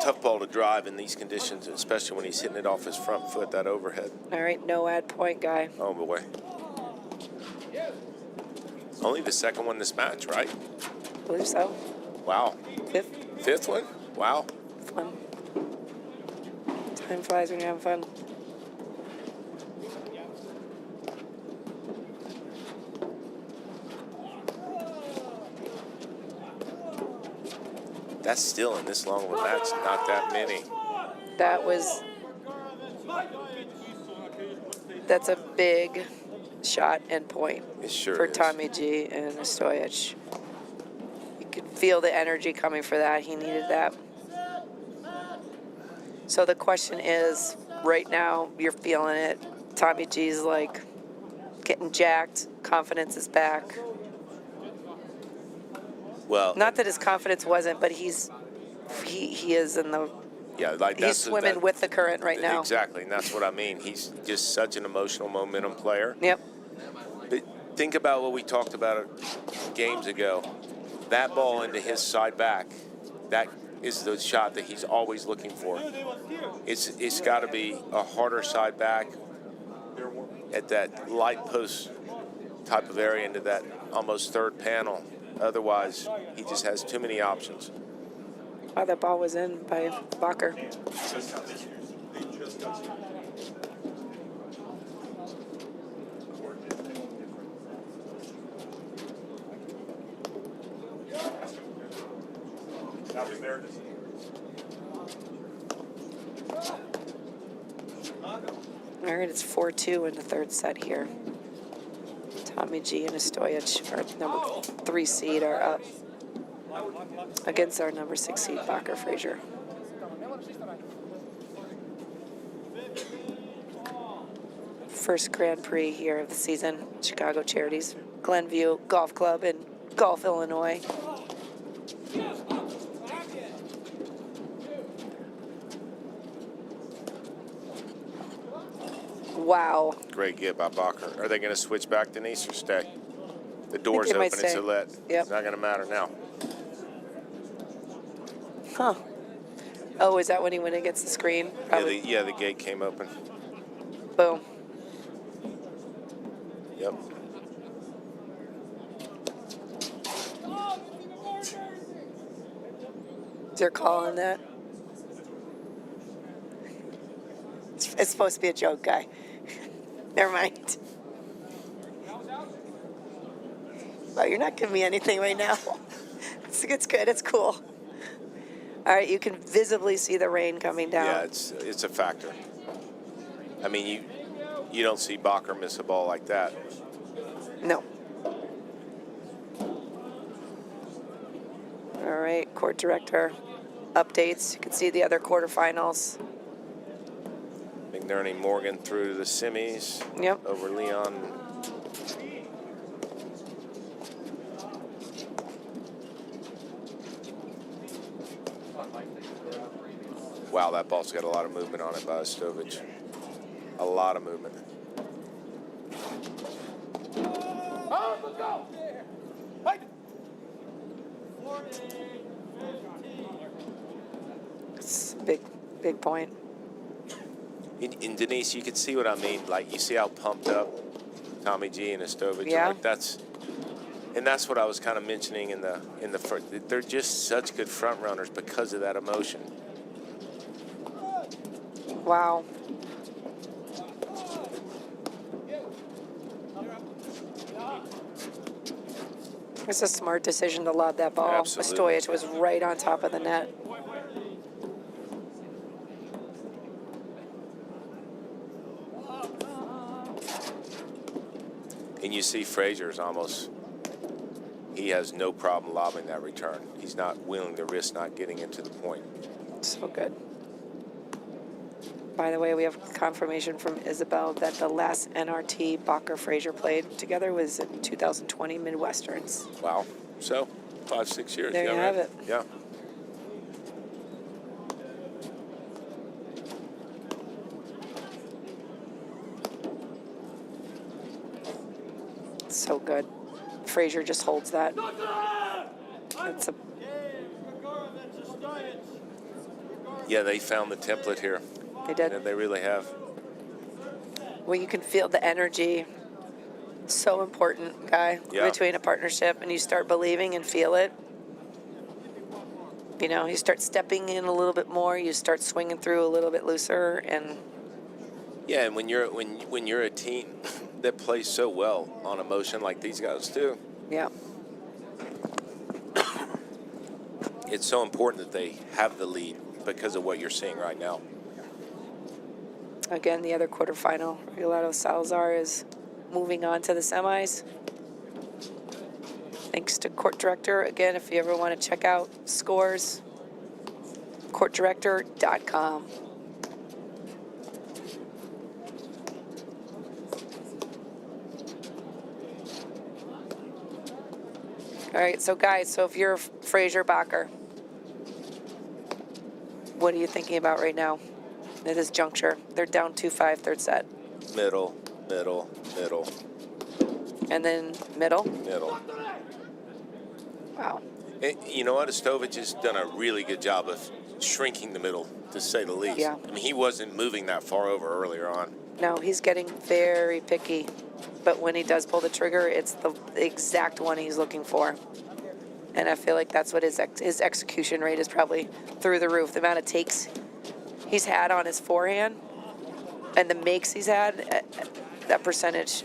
Tough ball to drive in these conditions, especially when he's hitting it off his front foot, that overhead. All right, no ad point, guy. Oh, boy. Only the second one this match, right? I believe so. Wow. Fifth one? Wow. one. Time flies when you're having fun. That's still in this long of a match, not that many. That's a big shot and point It sure for is. Tommy G and Ostojic. You could feel the energy coming for that. He needed that. So the question is, right now, you're feeling it. Tommy G's like getting jacked. Confidence is back. Well, Not that his confidence wasn't, but he is in the. yeah, like He's that's swimming with the current right now. Exactly, and that's what I mean. He's just such an emotional momentum player. Yep. But think about what we talked about games ago. That ball into his side back, that is the shot that he's always looking for. It's got to be a harder side back at that light post type of area into that almost third panel. Otherwise, he just has too many options. Oh, that ball was in by Bakker. All right, it's 4-2 in the third set here. Tommy G and Ostojic, our number 3 seed, are up against our number 6 seed, Bocker Fraser. First Grand Prix here of the season, Chicago Charities, Glenview Golf Club in Gulf, Illinois. Wow. Great get by Bakker. Are they going to switch back, Denise, or stay? The door's they open. might It's stay. a let. Yep. It's not going to matter now. Huh. Oh, is that when he went against the screen? Probably. Yeah, the gate came open. Boom. Yep. They're calling that. It's supposed to be a joke, guy. Never mind. Well, you're not giving me anything right now. It's good. It's cool. All right, you can visibly see the rain coming down. Yeah, it's a factor. I mean, you don't see Bakker miss a ball like that. No. All right, court director updates. You can see the other quarterfinals. McNerney Morgan through to the semis. Yep. Over Leon. Wow, that ball's got a lot of movement on it by Ostojic. A lot of movement. It's a big point. In Denise, you can see what I mean. Like, you see how pumped up Tommy G and Ostojic Yeah. are. Like, that's what I was kind of mentioning in the first. They're just such good front runners because of that emotion. Wow. It's a smart decision to lob that ball. Absolutely. Ostojic was right on top of the net. And you see Fraser's he has no problem lobbing that return. He's not willing to risk not getting into the point. So good. By the way, we have confirmation from Isabel that the last NRT Bocker Fraser played together was in 2020 Midwesterns. Wow. So, 5-6 years. There yeah, you right? have it. Yeah. So good. Fraser just holds that. It's a Yeah, they found the template here. They did. And they really have. Well, you can feel the energy. So important, Guy, Yeah. between a partnership, and you start believing and feel it. You know, you start stepping in a little bit more. You start swinging through a little bit looser, and Yeah, and when you're a team that plays so well on emotion like these guys do, yeah, it's so important that they have the lead because of what you're seeing right now. again, the other quarterfinal, Regalado Salazar is moving on to the semis. Thanks to court director. Again, if you ever want to check out scores, courtdirector.com. All right, so guys, so if you're Fraser Bakker, what are you thinking about right now at this juncture? They're down 2-5, third set. Middle, middle, middle, And then middle. middle. Wow. And you know what? Ostojic has done a really good job of shrinking the middle, to say the least. Yeah. I mean, he wasn't moving that far over earlier on. No, he's getting very picky. But when he does pull the trigger, it's the exact one he's looking for. And I feel like that's what his execution rate is probably through the roof. The amount of takes he's had on his forehand and the makes he's had, that percentage.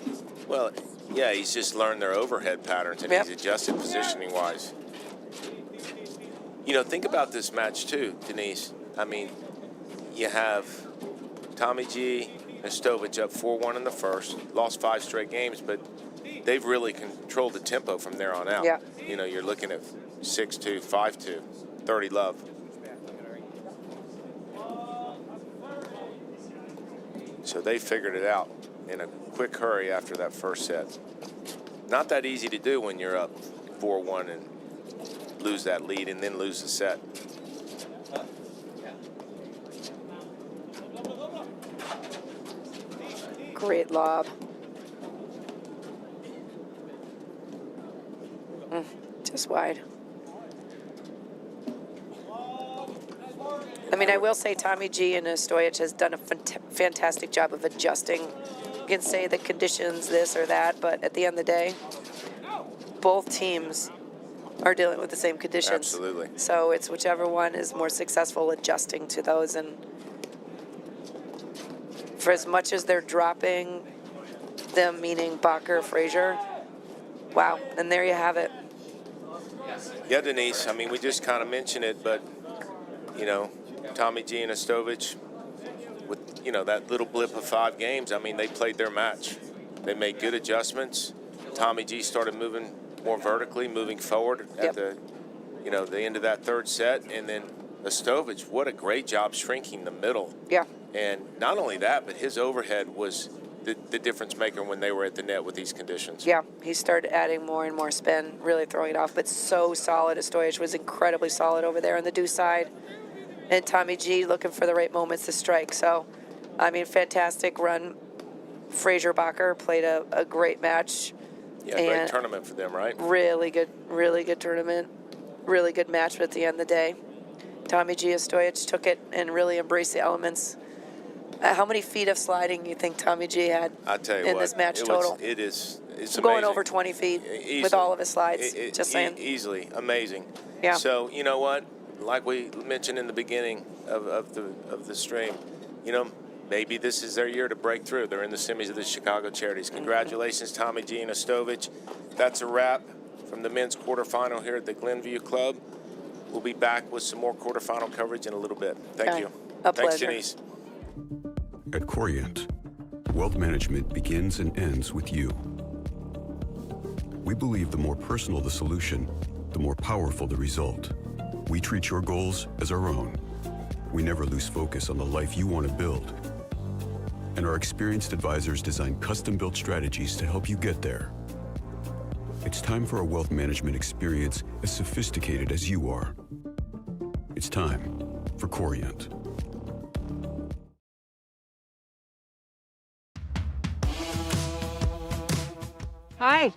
Well, yeah, he's just learned their overhead patterns, and Yep. he's adjusted positioning-wise. You know, think about this match, too, Denise. I mean, you have Tommy G and Ostojic up 4-1 in the first, lost 5 straight games, but they've really controlled the tempo from there on out. Yeah. You know, you're looking at 6-2, 5-2, 30 love. So they figured it out in a quick hurry after that first set. Not that easy to do when you're up 4-1 and lose that lead and then lose the set. Great lob. Just wide. I mean, I will say Tommy G and Ostojic has done a fantastic job of adjusting. You can say the conditions, this or that, but at the end of the day, both teams are dealing with the same conditions. Absolutely. So it's whichever one is more successful adjusting to those. And for as much as they're dropping them, meaning Bocker, Fraser, wow, and there you have it. Yeah, Denise, I mean, we just kind of mentioned it, but, you know, Tommy G and Ostojic, with, you know, that little blip of 5 games, I mean, they played their match. They made good adjustments. Tommy G started moving more vertically, moving forward at the, you know, the end of that 3rd set. And then Ostojic, what a great job shrinking the middle. Yeah. And not only that, but his overhead was the difference maker when they were at the net with these conditions. Yeah, he started adding more and more spin, really throwing it off, but so solid. Ostojic was incredibly solid over there on the deuce side. And Tommy G looking for the right moments to strike. So, I mean, fantastic run. Fraser Bakker played a great match. Yeah, great tournament for them, right? Really good tournament. Really good match, but at the end of the day, Tommy G, Ostojic took it and really embraced the elements. How many feet of sliding do you think Tommy G had I tell you in what, this match total? It's going amazing. over 20 feet Easily. with all of his slides. Just saying. Easily. Amazing. Yeah. So, you know what? Like we mentioned in the beginning of the stream, you know, maybe this is their year to break through. They're in the semis of the Chicago Charities. Congratulations, Tommy G and Ostojic. That's a wrap from the men's quarterfinal here at the Glenview Club. We'll be back with some more quarterfinal coverage in a little bit. Thank you. A Thanks, pleasure. Denise. At Corient, wealth management begins and ends with you. We believe the more personal the solution, the more powerful the result. We treat your goals as our own. We never lose focus on the life you want to build. And our experienced advisors design custom-built strategies to help you get there. It's time for a wealth management experience as sophisticated as you are. It's time for Corient. Hi,